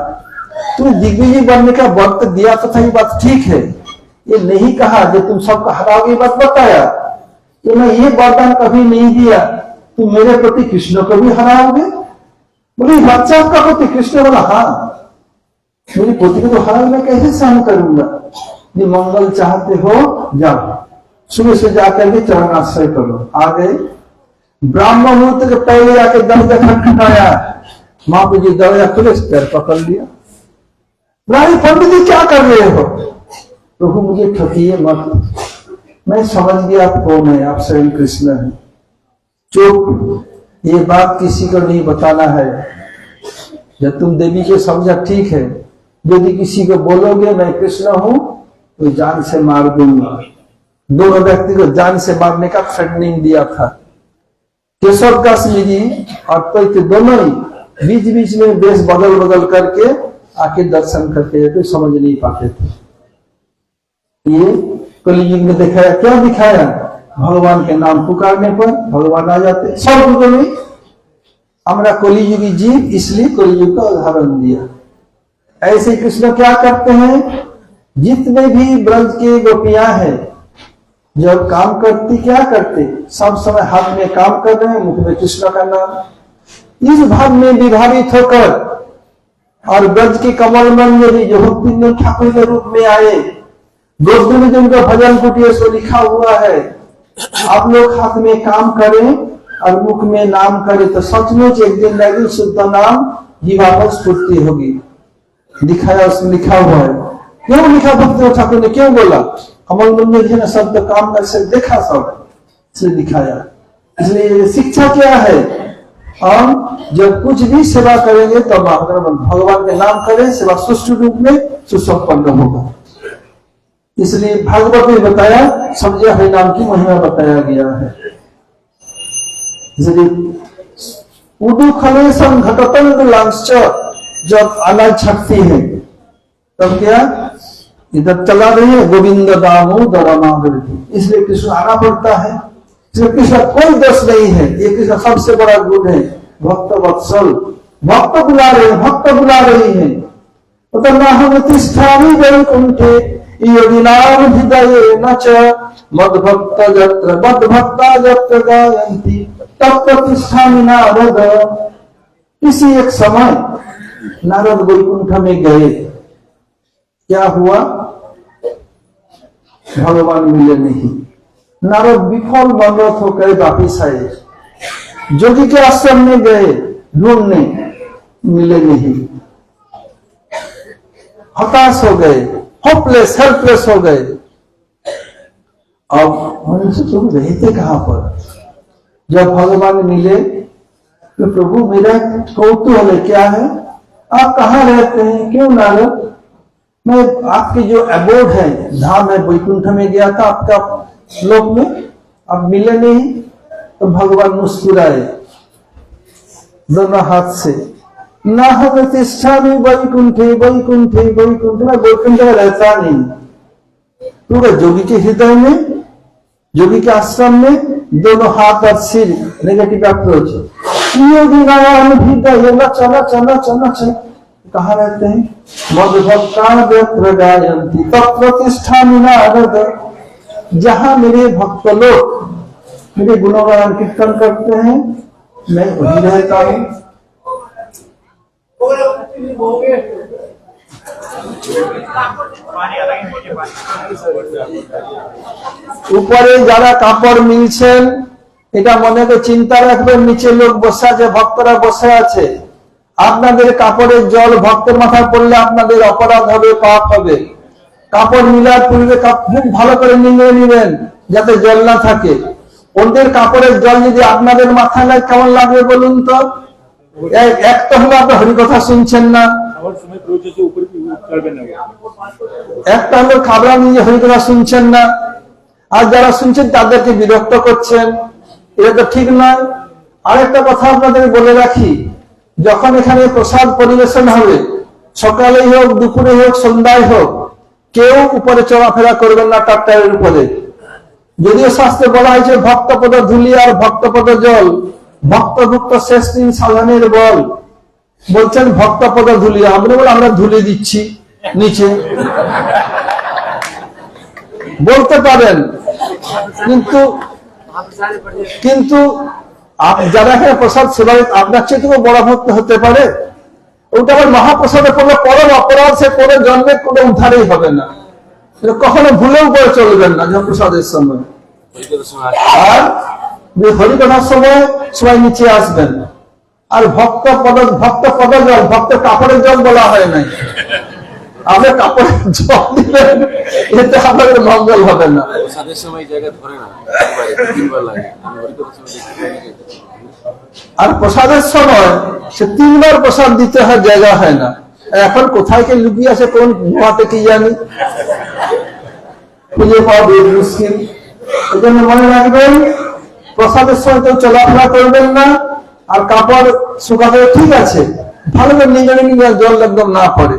तुम्हें दिग्विजय बनने का वक्त दिया तो था, ये बात ठीक है, ये नहीं कहा जो तुम सबको हराओगे, बात बताया तो मैं ये वरदान कभी नहीं दिया तुम मेरे प्रति कृष्ण को भी हराओगे। बोले बच्चा आपका प्रति? कृष्ण बोला हाँ, मेरी पोती को तो हराओगे, मैं कैसे सहन करूंगा। ये मंगल चाहते हो जाओ, सुबह से जाकर के चरण आश्रय करो। आ गए, ब्राह्मण मुहूर्त के पहले आके दरवाजा खटखटाया, माँ को जी दरवाजा खुले, पैर पकड़ लिया। रानी पंडित जी क्या कर रहे हो? प्रभु मुझे ठकिए मत, मैं समझ गया आप कौन है, आप स्वयं कृष्ण है। चुप, ये बात किसी को नहीं बताना है। जब तुम देवी को समझा ठीक है, यदि किसी को बोलोगे मैं कृष्ण हूं तो जान से मार दूंगा। दोनों व्यक्ति को जान से मारने का थ्रेटनिंग दिया था। केशव कश्मीरी और तो दोनों ही बीच बीच में वेश बदल बदल करके आके दर्शन करके कोई समझ नहीं पाते थे। ये कलियुग में दिखाया, क्या दिखाया? भगवान के नाम पुकारने पर भगवान आ जाते। सब में हमारा कलियुगी जीव, इसलिए कलियुग का उदाहरण दिया। ऐसे कृष्ण क्या करते हैं? जितने भी ब्रज के गोपियां हैं जब काम करती क्या करते? सब समय हाथ में काम कर रहे हैं, मुख में कृष्ण का नाम। इस भाव में विभावित होकर और ब्रज के कमल मंजरी जो तीनों ठाकुर के रूप में आए, गोस्वामी में जिनका भजन कुटिया सो लिखा हुआ है, आप लोग हाथ में काम करें और मुख में नाम करें तो सचमुच एक दिन न दिन शुद्ध नाम जीवा पर स्फूर्ति होगी। दिखाया, उसमें लिखा हुआ है। क्यों लिखा? भक्त ठाकुर ने क्यों बोला? कमल मंदिर जी ने सब तो काम कर देखा, सब इसलिए दिखाया। इसलिए शिक्षा क्या है? हम जब कुछ भी सेवा करेंगे तो भगवान के नाम करें, सेवा सुष्ट रूप में सुसंपन्न होगा। इसलिए भागवत में बताया, समझे हरि नाम की महिमा बताया गया है। उदुखलेशं घटतंगुलांश्च, जब अनाज छटती है तब क्या इधर चला रही है गोविंद दामोदर माधव, इसलिए कृष्ण आना पड़ता है। कृष्ण कोई दोष नहीं है, ये कृष्ण सबसे बड़ा गुण है। भक्त वत्सल, भक्त बुला रहे हैं, भक्त बुला रही है। हम तिष्ठामि वैकुंठे योगिनाम हृदये न च मद्भक्त यत्र मद्भक्ता यत्र गायन्ति तत्र तिष्ठामि नारद। किसी एक समय नारद वैकुंठ में गए, क्या हुआ? भगवान मिले नहीं। नारद विफल मनोरथ होकर वापिस आए। जोगी के आश्रम में गए, ढूंढने मिले नहीं, हताश हो गए, होपलेस हेल्पलेस हो गए। अब उनसे तुम रहते कहां पर? जब भगवान मिले तो प्रभु मेरा कौतूहल है, क्या है? आप कहाँ रहते हैं? क्यों नारद? मैं आपके जो अबोर्ड है, धाम है, वैकुंठ में गया था आपका लोक में, अब मिले नहीं। तो भगवान मुस्कुराए दोनों हाथ से, ना हम तिष्ठामि वैकुंठे वैकुंठे वैकुंठ, मैं वैकुंठ में रहता नहीं। पूरे जोगी के हृदय में, जोगी के आश्रम में दोनों हाथ और सिर, नेगेटिव अप्रोच। चला चला चला चला, कहाँ रहते हैं? मद्भक्ता यत्र गायन्ति तत्र तिष्ठामि नारद, जहां मेरे भक्त लोग मेरे गुणगान कीर्तन करते हैं मैं वहीं रहता हूं। উপরে যারা কাপড় মিলছেন এটা মনে করে চিন্তা রাখবেন, নিচে লোক বসে আছে, ভক্তরা বসে আছে। আপনাদের কাপড়ের জল ভক্তের মাথায় পড়লে আপনাদের অপরাধ হবে, পাপ হবে। কাপড় মিলার পূর্বে খুব ভালো করে নিংড়ে নেবেন যাতে জল না থাকে। ওদের কাপড়ের জল যদি আপনাদের মাথায় লাগে কেমন লাগবে বলুন তো? এক তো হলো আপনি হরি কথা শুনছেন না, একটা হলো খাবরা নিজে হরি কথা শুনছেন না, আর যারা শুনছেন তাদেরকে বিরক্ত করছেন, এটা তো ঠিক নয়। আরেকটা কথা আপনাদের বলে রাখি, যখন এখানে প্রসাদ পরিবেশন হবে, সকালেই হোক, দুপুরে হোক, সন্ধ্যায় হোক, কেউ উপরে চলাফেরা করবেন না টাট্টারের উপরে। যদিও শাস্ত্রে বলা হয়েছে ভক্তপদ ধুলি আর ভক্তপদ জল, ভক্তভুক্ত শেষ দিন সাধনের বল। বলছেন ভক্তপদ ধুলি, আমরা বলে আমরা ধুলি দিচ্ছি নিচে, বলতে পারেন, কিন্তু যারা এখানে প্রসাদ সেবা, আপনার চেয়ে থেকে বড় ভক্ত হতে পারে? ওটা আবার মহাপ্রসাদে পড়লে পরম অপরাধ, সে করে জন্মে কোনো উদ্ধারই হবে না। কখনো ভুলেও করে চলবেন না যখন প্রসাদের সময়। আর হরিকথার সময় সবাই নিচে আসবেন। আর ভক্ত পদ জল, ভক্ত কাপড়ের জল বলা হয় নাই, আপনি কাপড়ের জল দিবেন, এতে আপনাদের মঙ্গল হবে না। আর প্রসাদের সময় সে 3 বার প্রসাদ দিতে হয়, জায়গা হয় না। এখন কোথায় কে লুকিয়ে আছে কোন গুহাতে কি জানি, খুঁজে পাওয়া বেশ মুশকিল। এই জন্য মনে রাখবেন, প্রসাদের সময় কেউ চলাফেরা করবেন না, আর কাপড় শুকাতে ঠিক আছে, ভালো করে নিজে নিজে জল একদম না পড়ে।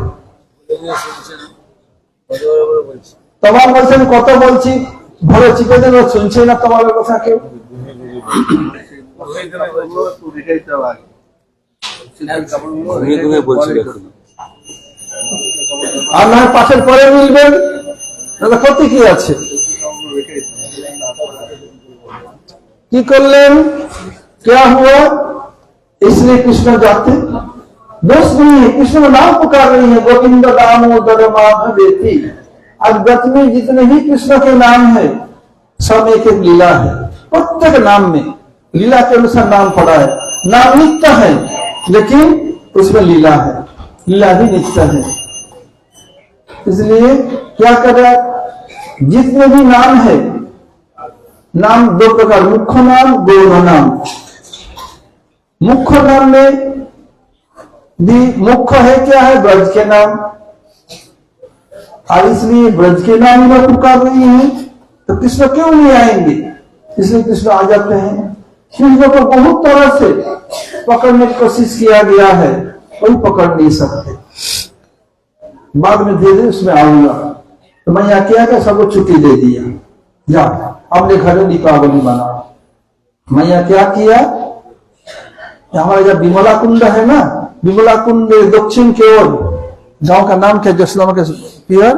তোমার বলছেন কত বলছি, ভালো চিপে দেন, শুনছে না তোমার কথা কেউ। আর না পাশের পরে মিলবেন, ক্ষতি কি আছে? কি করলেন, क्या हुआ? इसलिए कृष्ण जाते, दोस्त नहीं है, कृष्ण का नाम पुकार रही है, गोविंद दामोदर माधवेति। आज व्रत में जितने भी कृष्ण के नाम है, सब एक एक लीला है। प्रत्येक नाम में लीला के अनुसार नाम पड़ा है। नाम नित्य है, लेकिन उसमें लीला है, लीला भी नित्य है। इसलिए क्या करे, जितने भी नाम है, नाम 2 प्रकार, मुख्य नाम, गौण नाम। मुख्य नाम में भी मुख्य है क्या है, ब्रज के नाम, और इसलिए ब्रज के नाम में पुकार रही है, तो कृष्ण क्यों नहीं आएंगे? इसलिए कृष्ण आ जाते हैं। कृष्ण को बहुत तरह से पकड़ने की कोशिश किया गया है, कोई पकड़ नहीं सकते। बाद में धीरे धीरे उसमें आऊंगा। तो मैं यहाँ क्या क्या सबको छुट्टी दे दिया, जा अपने घर में दीपावली मनाओ। मैं यहाँ क्या किया, हमारा जब विमला कुंड है ना, विमला कुंड दक्षिण की ओर, गांव का नाम क्या, जसलमा के पियर,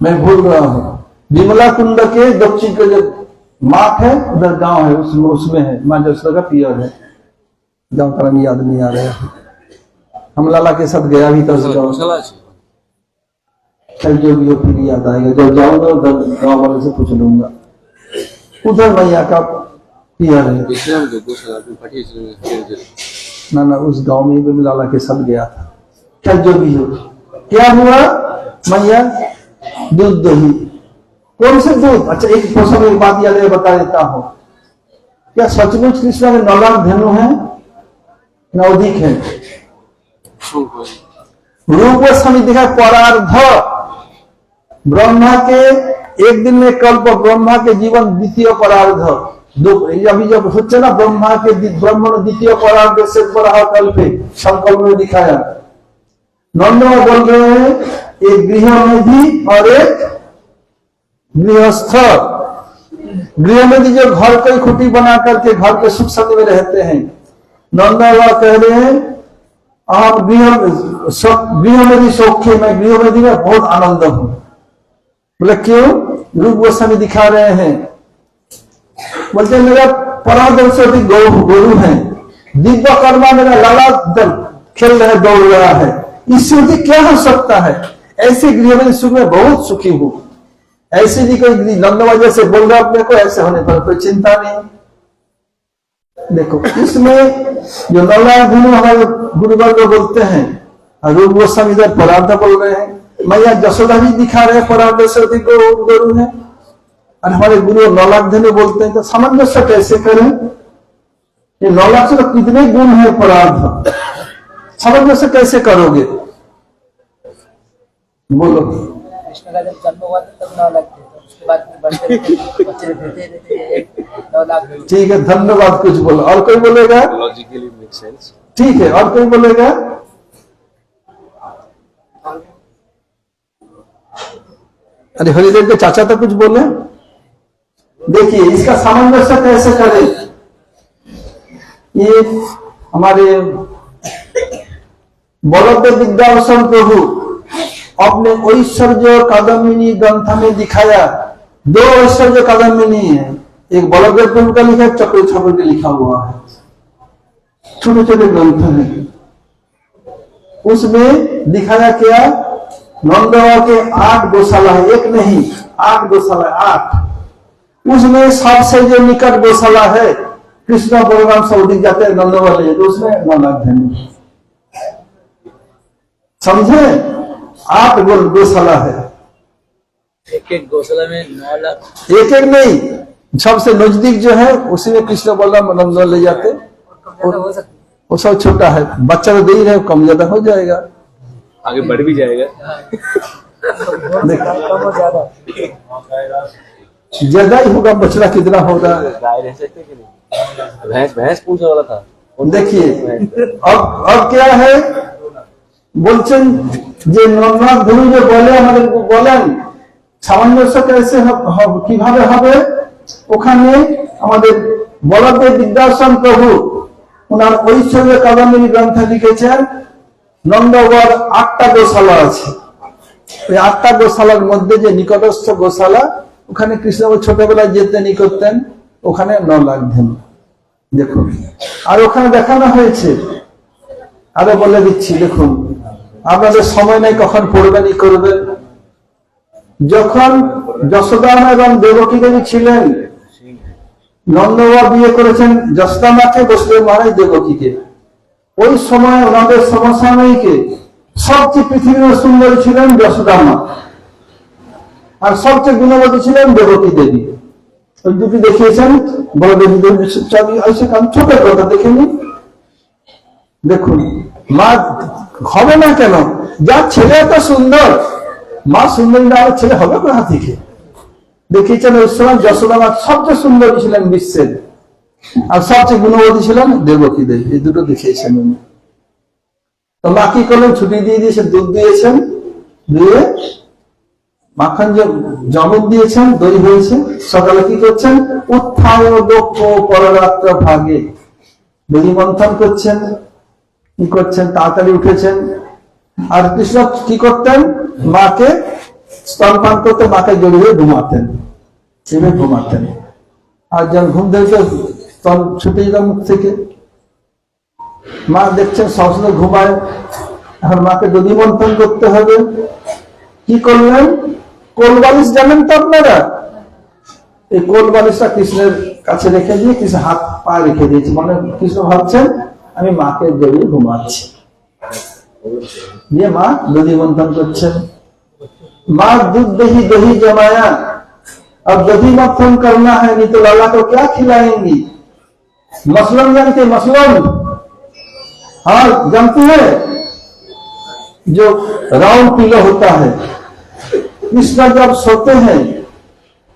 मैं भूल रहा हूँ। विमला कुंड के दक्षिण के जो मार्ग है, उधर गांव है, उसमें है, माँ जसला का पियर है। गांव का नाम याद नहीं आ रहा है। हम लाला के साथ गया भी था उस गांव। कल जो भी हो फिर याद आएगा, जब जाऊंगा उधर गांव वाले से पूछ लूंगा। उधर मैया का पियर है ना, उस गांव में भी लाला के साथ गया था। कल जो भी हो, क्या हुआ, मैया दूध दही, कौन से दूध? अच्छा, एक प्रसंग एक बात याद है, बता देता हूँ। क्या सचमुच कृष्ण के 9 लाख धेनु है, नवधिक है? रूप गोस्वामी दिखा परार्ध, ब्रह्मा के एक दिन में कल्प, ब्रह्मा के जीवन द्वितीय परार्ध। अभी जब सोचे ना, ब्रह्मा के ब्रह्मण द्वितीय परार्ध से परा कल्पे, संकल्प में दिखाया। नंद बोल रहे हैं, एक गृह में भी और एक गृहस्थ। गृह में भी जो घर की खुटी बना करके घर के सुख शांति में रहते हैं, नंद कह रहे हैं, आप गृह में भी सौख्य, मैं गृह में भी बहुत आनंद हूं। बोले क्यों? रूप गोस्वामी दिखा रहे हैं, बोलते मेरा परादर्श गुरु है, दिव्य कर्मा मेरा लाला खेल रहा है, दौड़ रहा है, इससे क्या हो सकता है? ऐसे गृह में सुख में बहुत सुखी हूं। ऐसे भी कोई नंदवाजा से बोल रहा अपने को, ऐसे होने पर कोई चिंता नहीं। देखो, इसमें जो 9 लाख धेनु हमारे गुरुवर्ग बोलते हैं, और रूप गोस्वामी इधर परार्थ बोल रहे हैं, मैया जसोदा भी दिखा रहे हैं परार्थ से अधिक गुरु है, और हमारे गुरु 9 लाख धेनु बोलते हैं। तो सामंजस्य कैसे करें? ये 9 लाख से तो कितने गुण है परार्थ, सामंजस्य कैसे करोगे? बोलो। कृष्ण का जब जन्म हुआ था तब 9 लाख थे, उसके बाद बच्चे देते 9 लाख। ठीक है, धन्यवाद। कुछ बोलो, और कोई बोलेगा? Logically make sense. ठीक है, और कोई बोलेगा? अरे हरिदेव के चाचा तो कुछ बोले। देखिए, इसका सामंजस्य कैसे करें? ये हमारे बलदेव विद्याभूषण प्रभु अपने ऐश्वर्य कादम्बिनी ग्रंथ में दिखाया। 2 ऐश्वर्य कादम्बिनी है, एक बलदेव प्रभु का लिखा है, चक्र ठाकुर का लिखा हुआ है, छोटे छोटे ग्रंथ है। उसमें दिखाया क्या, नंदवा के 8 गौशाला है, एक नहीं 8 गौशाला, 8। उसमें सबसे जो निकट गौशाला है, कृष्ण बलराम सऊदी जाते हैं नंदवा ले, तो उसमें 9 लाख धेनु। समझे? 8 गौशाला है। एक एक गौशाला में 9 लाख। एक एक नहीं, सबसे नजदीक जो है उसी में कृष्ण बलराम नंदन ले जाते। हो सकता वो सब छोटा है, बच्चा तो दे ही रहे, कम ज्यादा हो जाएगा, आगे बढ़ भी जाएगा। कम हो ज्यादा। ज्यादा ही होगा, बछड़ा कितना होगा। गाय रह सकते कि नहीं? भैंस भैंस पूछने वाला था। देखिए अब क्या है বলছেন যে নরনাথ গুরু যে বলে আমাদেরকে বলেন সামঞ্জস্য कैसे কিভাবে হবে। ওখানে আমাদের বলদেব বিদ্যাসান প্রভু ওনার ঐশ্বর্য কাদম্বরী গ্রন্থে লিখেছেন নন্দগড় 8টা গোশালা আছে। ওই 8টা গোশালার মধ্যে যে নিকটস্থ গোশালা, ওখানে কৃষ্ণ ছোটবেলায় যেতেন ই করতেন, ওখানে 9 লাখ ধেনু। দেখুন, আর ওখানে দেখানো হয়েছে, আরো বলে দিচ্ছি, দেখুন আপনাদের সময় নেই কখন পড়বেন ই করবেন। যখন যশোদা এবং দেবকী দেবী ছিলেন, নন্দবাবা বিয়ে করেছেন যশোদা মাকে, বসুদেব মহারাজ দেবকীকে। ওই সময় ওনাদের সমসাময়িকে সবচেয়ে পৃথিবীর সুন্দরী ছিলেন যশোদা মা, আর সবচেয়ে গুণবতী ছিলেন দেবকী দেবী। ওই দুটি দেখিয়েছেন বলদেব দেবী ছবি, ছোট কথা দেখে নিন। দেখুন মা হবে না কেন, যার ছেলে এত সুন্দর, মা সুন্দরী না হলে ছেলে হবে কোথা থেকে। দেখিয়েছেন ওই সময় যশোদা মা সবচেয়ে সুন্দরী ছিলেন বিশ্বের, আর সবচেয়ে গুণবতী ছিলেন দেবকী দেবী। এই দুটো দেখিয়েছেন উনি। তো মা কি করলেন, ছুটি দিয়ে দিয়েছেন, দুধ দিয়েছেন, দিয়ে মাখন যে জমক দিয়েছেন, দই হয়েছে। সকালে কি করছেন, উত্থায় দক্ষ পররাত্র ভাগে দধি মন্থন করছেন, কি করছেন, তাড়াতাড়ি উঠেছেন। আর কৃষ্ণ কি করতেন, মাকে স্তনপান করতে, মাকে জড়িয়ে ঘুমাতেন, এভাবে ঘুমাতেন। আর যখন ঘুম থেকে স্তন ছুটে যেত মুখ থেকে, মা দেখছেন সবসময় ঘুমায়, এখন মাকে দধি মন্থন করতে হবে। কি করলেন, কোল বালিশ জানেন তো আপনারা, এই কোল বালিশটা কৃষ্ণের কাছে রেখে দিয়ে কৃষ্ণ হাত পা রেখে দিয়েছে, মানে কৃষ্ণ ভাবছেন আমি মাকে জড়িয়ে ঘুমাচ্ছি। দিয়ে মা দধি মন্থন করছেন। माँ दूध दही दही जमाया, अब दही मक्खन करना है, नहीं तो लाला को क्या खिलाएंगी। मसलन जानते, मसलन हाँ जानती है, जो राउंड पिलो होता है। कृष्ण जब सोते हैं,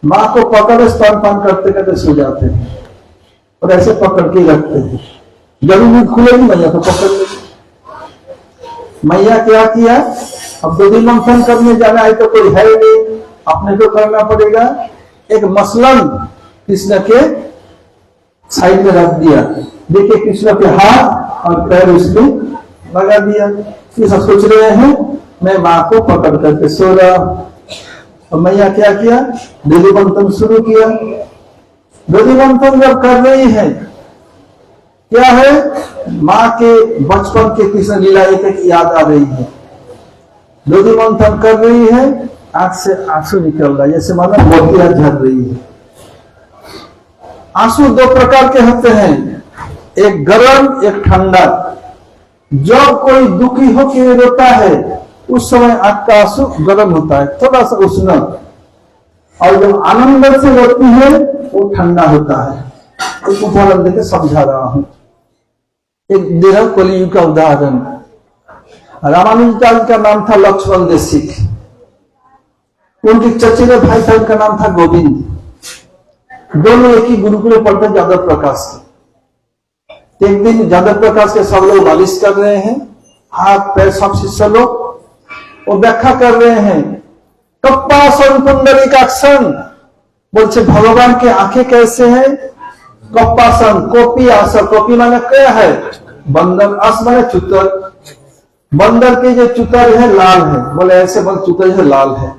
माँ को पकड़े स्तनपान करते करते सो जाते हैं, और ऐसे पकड़ के रखते हैं। जब नींद खुलेगी मैया तो पकड़ लेगी। मैया क्या किया, अब दधि मंथन करने जाना है तो कोई है नहीं, अपने को करना पड़ेगा। एक मसलन कृष्ण के साइड में रख दिया, देखिए कृष्ण के हाथ और पैर उसमें लगा दिया। कृष्ण सोच रहे हैं मैं माँ को पकड़ करके सो रहा। और मैया क्या किया, दधि मंथन शुरू किया। दधि मंथन जब कर रही है, क्या है, माँ के बचपन के कृष्ण लीला एक याद आ रही है। दधि मंथन कर रही है, आंख से आंसू निकल रहा है, जैसे मानो मोतियां झड़ रही है। आंसू 2 प्रकार के होते हैं, एक गर्म एक ठंडा। जब कोई दुखी होकर रोता है, उस समय आंख का आंसू गर्म होता है, थोड़ा सा उष्ण, और जब आनंद से रोती है वो ठंडा होता है। एक उदाहरण देकर समझा रहा हूं, एक देह कलियुग का उदाहरण। रामानुजदास का नाम था लक्ष्मण देशिक, उनके चचेरे भाई था, उनका नाम था गोविंद। दोनों एक ही गुरुकुल पढ़ते यादव प्रकाश के। एक दिन यादव प्रकाश के सब लोग मालिश कर रहे हैं, हाथ पैर सब शिष्य लोग, वो व्याख्या कर रहे हैं। कप्पासन पुंडरीकाक्षन, बोलते भगवान के आंखें कैसे हैं। कप्पासन, कोपी आसन, कोपी माने क्या है, बंदर, अस माने चुतर, बंदर के जो चुतर है लाल है, बोले ऐसे बंद चुतर है लाल है।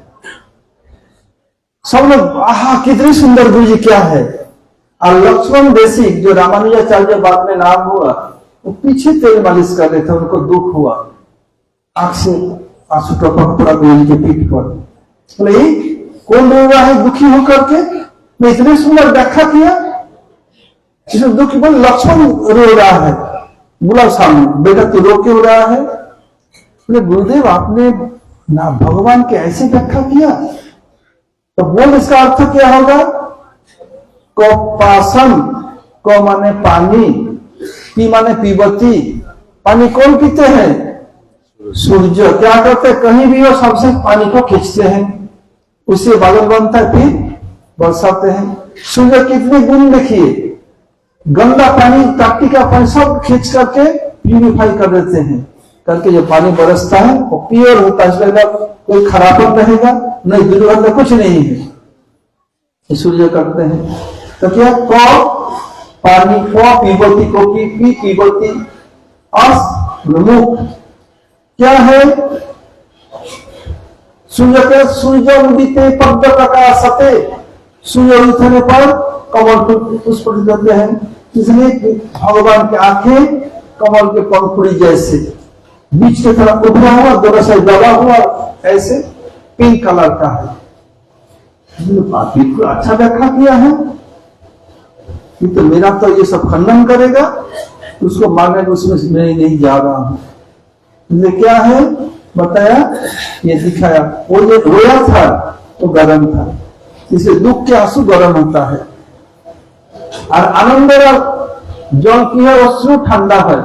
सब लोग आहा कितनी सुंदर गुरु जी क्या है। और लक्ष्मण देशिक जो रामानुजाचार्य बाद में नाम हुआ, वो पीछे तेल मालिश कर रहे थे, उनको दुख हुआ, आंख से आंसू टपक पड़ा गुरु जी के पीठ पर। बोले कौन रो रहा है दुखी होकर के, मैं इतनी सुंदर व्याख्या किया, जिसे दुखी बोले लक्ष्मण रो रहा है। बोला सामने, बेटा तू रो क्यों रहा है। बोले गुरुदेव आपने ना भगवान के ऐसे व्याख्या किया, तो बोल इसका अर्थ क्या होगा? कपासम, को माने पानी, पी माने पीबती। पानी कौन पीते हैं? सूर्य। क्या करते हैं? कहीं भी हो सबसे पानी को खींचते हैं, उससे बादल बनता है, फिर बरसाते हैं। सूर्य कितने गुण देखिए, गंदा पानी, टट्टी का पानी सब खींच करके प्यूरिफाई कर देते हैं, करके जो पानी बरसता है वो प्योर होता है, इसमें कोई खराबन रहेगा नहीं, दुर्गंध कुछ नहीं है। सूर्य करते हैं। तो क्या? को पानी, को पीबती, को पी पीबती, अस मुख क्या है? सूर्य के सूर्य उदिते पद्म प्रकाशते, सूर्य उठने पर कमल पुष्प देते हैं, इसलिए भगवान की आंखें कमल के पंखुड़ी जैसे, बीच की तरफ उभरा हुआ, दोनों साइड दबा हुआ, ऐसे पिंक कलर का है। बिल्कुल अच्छा व्याख्या किया है। तो मेरा तो ये सब खंडन करेगा, उसको मानने में उसमें मैं नहीं जा रहा हूं। ये क्या है बताया, ये दिखाया। वो जो रोया था वो गर्म था, इसे दुख के आंसू गर्म होता है, और आनंदेर जल की है अश्रु ठंडा है।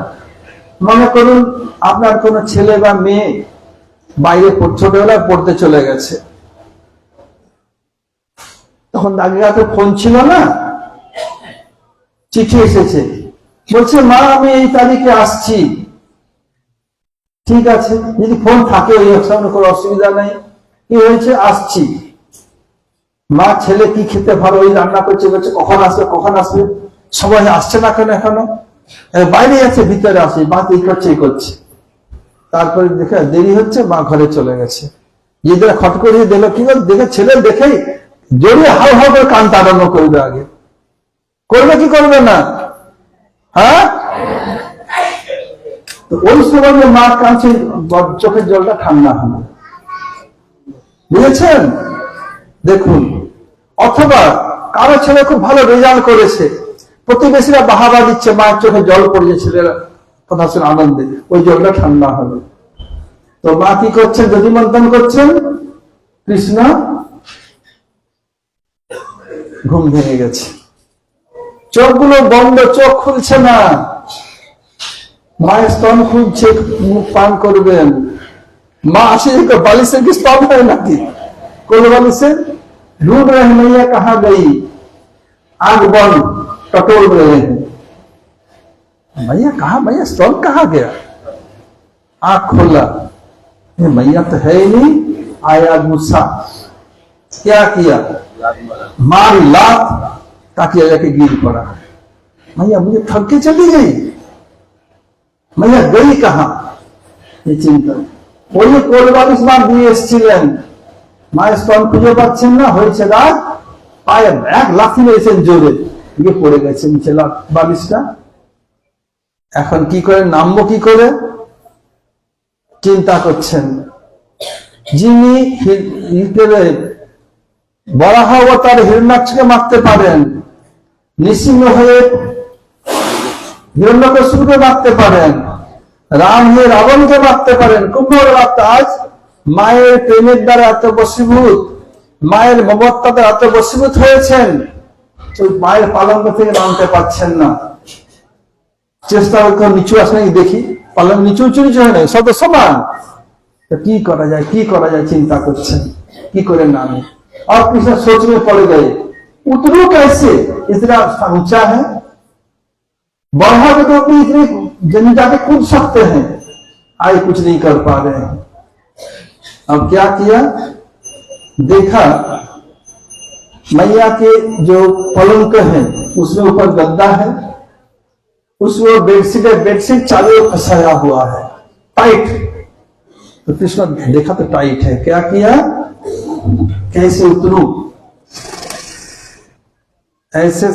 মনে করুন আপনার কোনো ছেলে বা মেয়ে বাইরে ছোটবেলায় পড়তে চলে গেছে, তখন আগেকার ফোন ছিল না, চিঠি এসেছে, বলছে মা আমি এই তারিখে আসছি। ঠিক আছে, যদি ফোন থাকে ওই সময় কোনো অসুবিধা নেই, কি হয়েছে আসছি। মা ছেলে কি খেতে ভালো ওই রান্না করছে, বলছে কখন আসবে কখন আসবে, সবাই আসছে না কেন এখনো, বাইরে আছে ভিতরে আসে, মা এই করছে এই করছে। তারপরে দেখে দেরি হচ্ছে, মা ঘরে চলে গেছে। যেটা খট করে দিল, কি বল দেখে ছেলে দেখেই জড়িয়ে হাও হাও করে কান তাড়ানো করবে, আগে করবে কি করবে না? হ্যাঁ, তো ওই সময় মা কাছে চোখের জলটা ঠান্ডা হবে, বুঝেছেন? দেখুন, অথবা কারো ছেলে খুব ভালো রেজাল্ট করেছে, প্রতিবেশীরা বাহাবা দিচ্ছে, মায়ের চোখে জল পড়ছে, ছেলেরা কথা শুনে আনন্দে, ওই জলটা ঠান্ডা হবে। তো মা কি করছেন? যদি মন্থন করছেন, কৃষ্ণ ঘুম ভেঙে গেছে, চোখগুলো বন্ধ, চোখ খুলছে না, মায়ের স্তন খুলছে, মুখ পান করবেন। মা আসে বালিশের কি স্তন হয় নাকি? কোন বালিশের? ढूंढ रहे हैं मैया कहाँ गई, आग बंद, टटोल रहे हैं, मैया कहा, मैया स्तन कहाँ गया? आंख खोला, मैया तो है ही नहीं। आया गुस्सा, क्या किया? मारी लात, ताकि जाके गिर पड़ा। मैया मुझे ठग के चली गई, मैया गई कहाँ? ये चिंता। ওই কোল বালিশ মা দিয়ে এসেছিলেন, মায়ের স্তন খুঁজে পাচ্ছেন না, হয়েছে রাত, পায়ে এক লাথি মেরেছেন জোরে, গিয়ে পড়ে গেছে নিচে বালিশটা। এখন কি করে নামবো, কি করে চিন্তা করছেন। যিনি বরাহ অবতার হিরণ্যাক্ষকে মারতে পারেন, নৃসিংহ হয়ে হিরণ্যকশিপুকে মারতে পারেন, রাম হয়ে রাবণকে মারতে পারেন, কুম্ভকে মারতে, আজ মায়ের প্রেমের দ্বারা এত বশীভূত, মায়ের মমত্বতার এত বশীভূত হয়েছেন, ওই মায়ের পালঙ্ক থেকে নামতে পারছেন না। চেষ্টা করতে নিচু আসে নাকি দেখি, পালঙ্ক নিচু উঁচু নিচু হয় না, সব তো সমান। কি করা যায়, কি করা যায় চিন্তা করছেন, কি করে নামে। और कृष्ण सोच में पड़ गए, उतरू कैसे, इतना ऊंचा है, बढ़ा के तो अपनी इतने जमीन जाके कूद सकते हैं, आए कुछ नहीं कर पा रहे हैं। अब क्या किया, देखा मैया के जो पलंग है उसमें ऊपर गद्दा है, उसमें बेडशीट है, बेडशीट चारों ओर फंसाया हुआ है, टाइट। तो कृष्ण देखा तो टाइट है, क्या किया, कैसे उतरू, ऐसे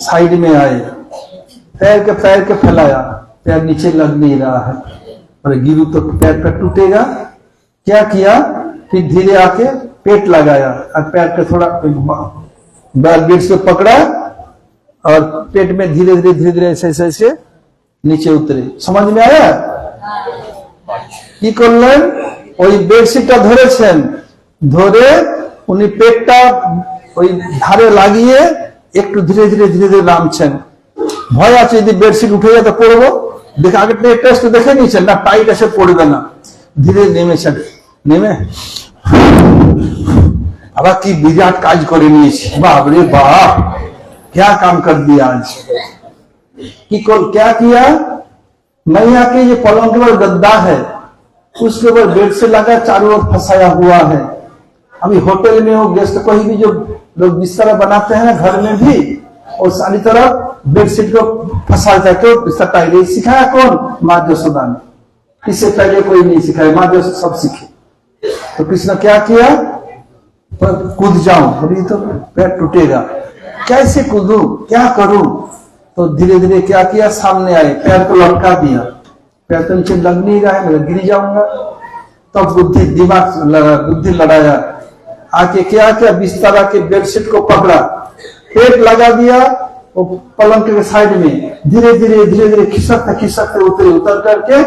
साइड में आए, पैर के फैलाया, पैर नीचे लग नहीं रहा है, और गिरू तो पैर पर टूटेगा। क्या किया, फिर धीरे आके पेट लगाया, और पैर के थोड़ा बेड से पकड़ा, और पेट में धीरे धीरे ऐसे नीचे उतरे। समझ में आया? কি করলেন, ওই বেডশিটটা ধরেছেন, ধরে উনি পেটটা ওই ধারে লাগিয়ে একটু ধীরে ধীরে ধীরে ধীরে নামছেন। ভয় আছে যদি বেডশিট উঠে যেতে পড়বো, দেখে আগে টেস্ট দেখে নিয়েছেন না টাইট এসে পড়বে না, ধীরে নেমেছেন। নেমে আবার কি বিরাট কাজ করে নিয়েছে, बाप रे बाप क्या काम कर दिया आज। क्या किया, मैया के ये पलंग के ऊपर गद्दा है, उसके ऊपर बेड से लगा चारों ओर फंसाया हुआ है। अभी होटल में हो गेस्ट कोई भी जो लोग बिस्तर बनाते हैं ना घर में भी, और सारी तरफ बेडशीट को फंसा जाए, क्यों बिस्तर टाइट सिखाया कौन, माँ जसोदा ने। इससे पहले कोई नहीं सिखाया, माँ जसोदा सब सीखे। तो कृष्ण क्या किया, कूद जाऊं, बोली तो पैर टूटेगा, कैसे कूदूं क्या करूं। तो धीरे धीरे क्या किया, सामने आए, पैर को लटका दिया, पैर तो नीचे लग नहीं रहा है, मैं गिर जाऊंगा। तब बुद्धि लड़ाया, आके क्या किया, बिस्तर के बेडशीट को पकड़ा, पेट लगा दिया, वो पलंग के साइड में धीरे धीरे खिसकते उतर करके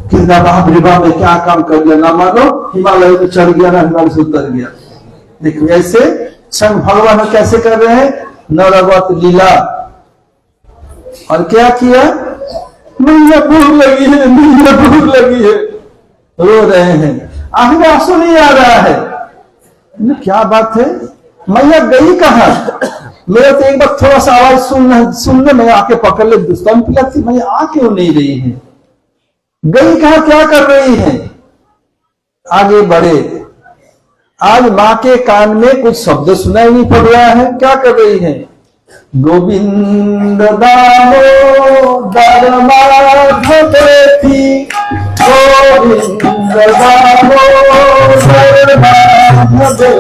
कितना बाबा में क्या काम कर दिया, ना मानो हिमालय में चढ़ गया ना हिमालय से उतर गया। देखो ऐसे स्वयं भगवान कैसे कर रहे हैं, नरवत लीला। और क्या किया, मैया भूख लगी है, मैया भूख लगी है, रो रहे हैं, आंख में आंसू नहीं आ रहा है। क्या बात है, मैया गई कहाँ, मेरा तो एक बार थोड़ा सा आवाज सुनने मैं आके पकड़ ले, स्तन पिलाती, मैया आ क्यों नहीं रही है, गई कहाँ, क्या कर रही है। आगे बढ़े, आज माँ के कान में कुछ शब्द सुनाई नहीं पड़ रहा है, क्या कर रही है, गोविंद दामोदर माधवेति, गोविंद दामोदर माधवेति,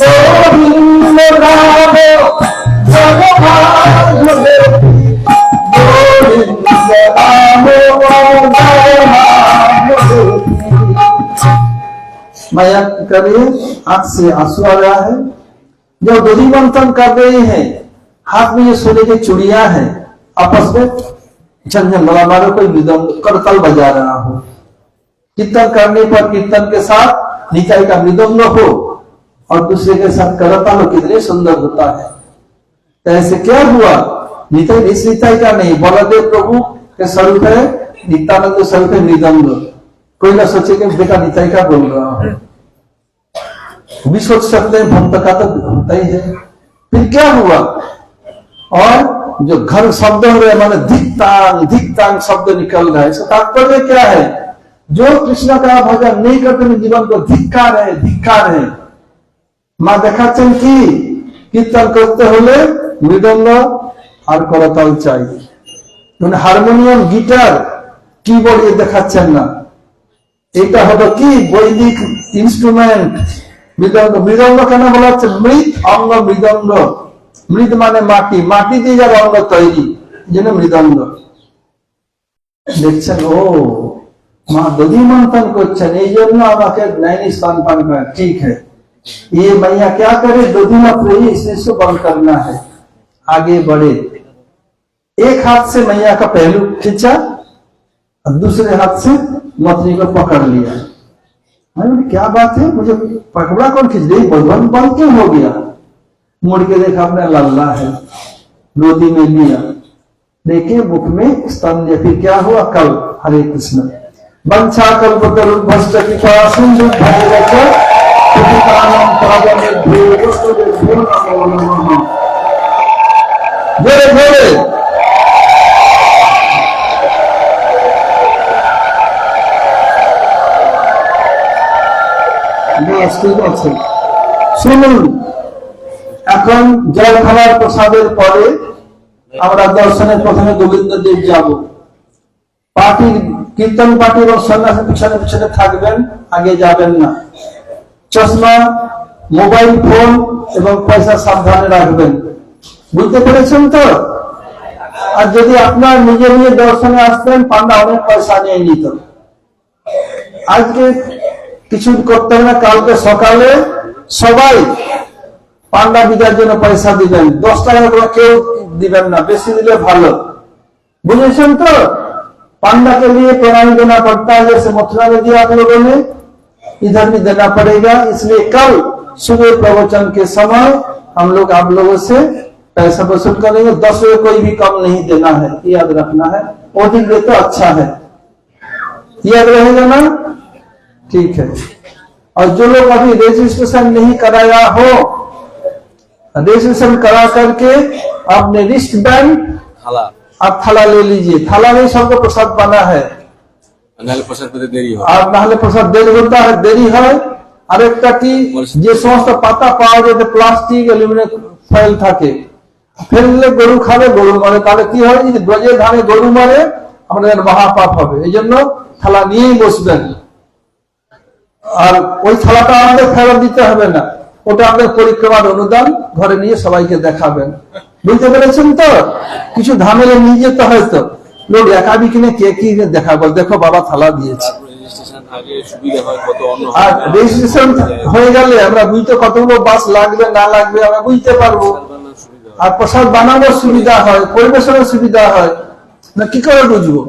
गोविंद दामोदर माधवेति, गोविंद दामोदर माधवेति। माया कर रही है, आंख से आंसू आ रहा है। जो दधि मंथन कर रही है, हाथ में ये सोने की चूड़ियां हैं, आपस में झंझन बड़ा मारो, कोई मृदंग करताल बजा रहा हो। कीर्तन करने पर कीर्तन के साथ निताई का मृदंग हो और दूसरे के साथ करताल हो, कितने सुंदर होता है। तो ऐसे क्या हुआ, निताई इस निताई का नहीं, बलदेव प्रभु के स्वरूप है, नित्यानंद स्वरूप है मृदंग। कोई ना सोचे कि बेटा निताई का बोल रहा हूं, भी सोच सकते हैं भक्त का तो होता ही है। फिर क्या हुआ, और जो घर शब्द हो रहे माने धिक्तांग शब्द निकल रहा है, इसका तात्पर्य क्या है, जो कृष्ण का भजन नहीं करते जीवन को धिक्कार है। माँ देखाচ্ছেন কি, कीर्तन करते হলে মৃদঙ্গ আর করতাল চাই, মানে হারমোনিয়াম গিটার কিবোর্ড এ দেখাচ্ছেন না, এটা হলো কি বৈদিক ইনস্ট্রুমেন্ট। মৃদঙ্গ কেন বলা হচ্ছে, মৃৎ অঙ্গ মৃদঙ্গ, মৃৎ মানে মাটি, মাটি দিয়ে যার অঙ্গ তৈরি, এই জন্য মৃদঙ্গ। দেখছেন, ও মা দধি मंथन করছেন, এই জন্য আমাকে नैनी स्तन पान करें, ठीक है। ये मैया क्या करे, दधि मत रही, इसको बंद करना है। आगे बढ़े, एक हाथ से मैया का पहलू खींचा और दूसरे हाथ से मथनी को पकड़ लिया। क्या बात है, मुझे पकड़ा कौन खींच रही, भगवान बंद क्यों हो गया। मुड़ के देखा अपना लल्ला है, गोदी में लिया, देखे मुख में स्तन दिया। फिर क्या हुआ, कल हरे कृष्ण वंशा कल्पतरुभ्यश्च कृपा सिंधु भैरवश्च पतितानां पावनेभ्यो नमो नमः। जोरे जोरे শুনুন। এখন জল খাবার প্রসাদের পরে আমরা দর্শনের প্রথমে গোবিন্দ দেব যাব। পার্টির কীর্তন পার্টির ও সন্ন্যাসের পিছনে পিছনে থাকবেন, আগে যাবেন না। চশমা, মোবাইল ফোন এবং পয়সা সাবধানে রাখবেন, বুঝতে পেরেছেন তো। আর যদি আপনার নিজে নিজে দর্শনে আসতেন, পান্ডা অনেক পয়সা নিয়ে নিত। আজকে কিছু করতে হবে না, কালকে সকালে সবাই পান্ডা বিদার জন্য পয়সা দিবেন। 10 টাকা করে কেউ দিবেন না, বেশি দিলে ভালো, বুঝেছেন तो। पांडा के लिए प्रणाम देना पड़ता है, जैसे मथुरा में दिया आप लोगों ने, इधर भी देना पड़ेगा। इसलिए कल सुबह प्रवचन के समय हम लोग आप लोगों से पैसा वसूल करेंगे। 10 रुपये कोई भी कम नहीं देना है, याद रखना है। वो दिन दे तो अच्छा है, याद रहेगा ना? ठीक है। और जो लोग अभी रजिस्ट्रेशन नहीं कराया हो, रजिस्ट्रेशन करा करके आपने रिस्ट बैंड थाला आप थाला ले लीजिए। थाला नहीं, सबको प्रसाद बना है। नाले प्रसाद পেতে দেরি হয় আর নাহলে প্রসাদ দেরি হতে হয়, দেরি হয়। আরেকটা কি, যে সমস্ত পাতা পাওয়া যায় প্লাস্টিক অ্যালুমিনিয়াম ফয়েল থাকে, ফেললে গরু খাবে, গরু মারে। তাহলে কি হয়, যদি গজে ধানে গরু মারে আপনাদের মহাপাপ হবে। এই জন্য থালা নিয়েই বসবেন। আর ওই থালাটা আমাদের ফেরত দিতে হবে না, ওটা আপনাদের পরিক্রমার অনুদান, ঘরে নিয়ে সবাইকে দেখাবেন। বুঝতে পেরেছেন তো? কিছু ধামেলে নিয়ে যেতে হয়, তো লোক একাবি কিনে কে কি দেখাবো, দেখো বাবা থালা দিয়েছে। রেজিস্ট্রেশন আগে সুবিধা হয় কত অন্য আর রেজিস্ট্রেশন হয়ে গেলে আমরা বুঝতে কতগুলো বাস লাগবে না লাগবে আমরা বুঝতে পারবো। আর প্রসাদ বানানোর সুবিধা হয়, পরিবেশনের সুবিধা হয় না। কি করে বুঝবো?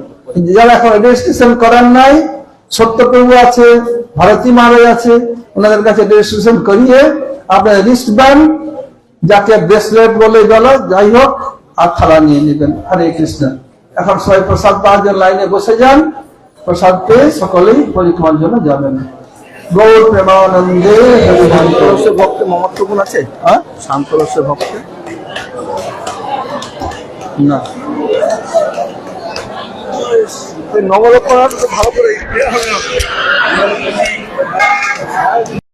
যারা এখন রেজিস্ট্রেশন করার নাই, সত্যপ্রভু আছে, ভারতী মহারাজ আছে, ওনাদের কাছে রেজিস্ট্রেশন করিয়ে আপনার রিস্ট ব্যান্ড, যাকে ব্রেসলেট বলে গেল, যাই হোক, আর থালা নিয়ে নেবেন। হরে কৃষ্ণ। এখন সবাই প্রসাদ পাওয়ার জন্য লাইনে বসে যান, প্রসাদ পেয়ে সকলেই পরিক্রমার জন্য যাবেন। গৌর প্রেমানন্দে ভক্ত মমত্ব গুণ আছে, শান্ত রসের ভক্ত না। নবরত্ন ভালো করে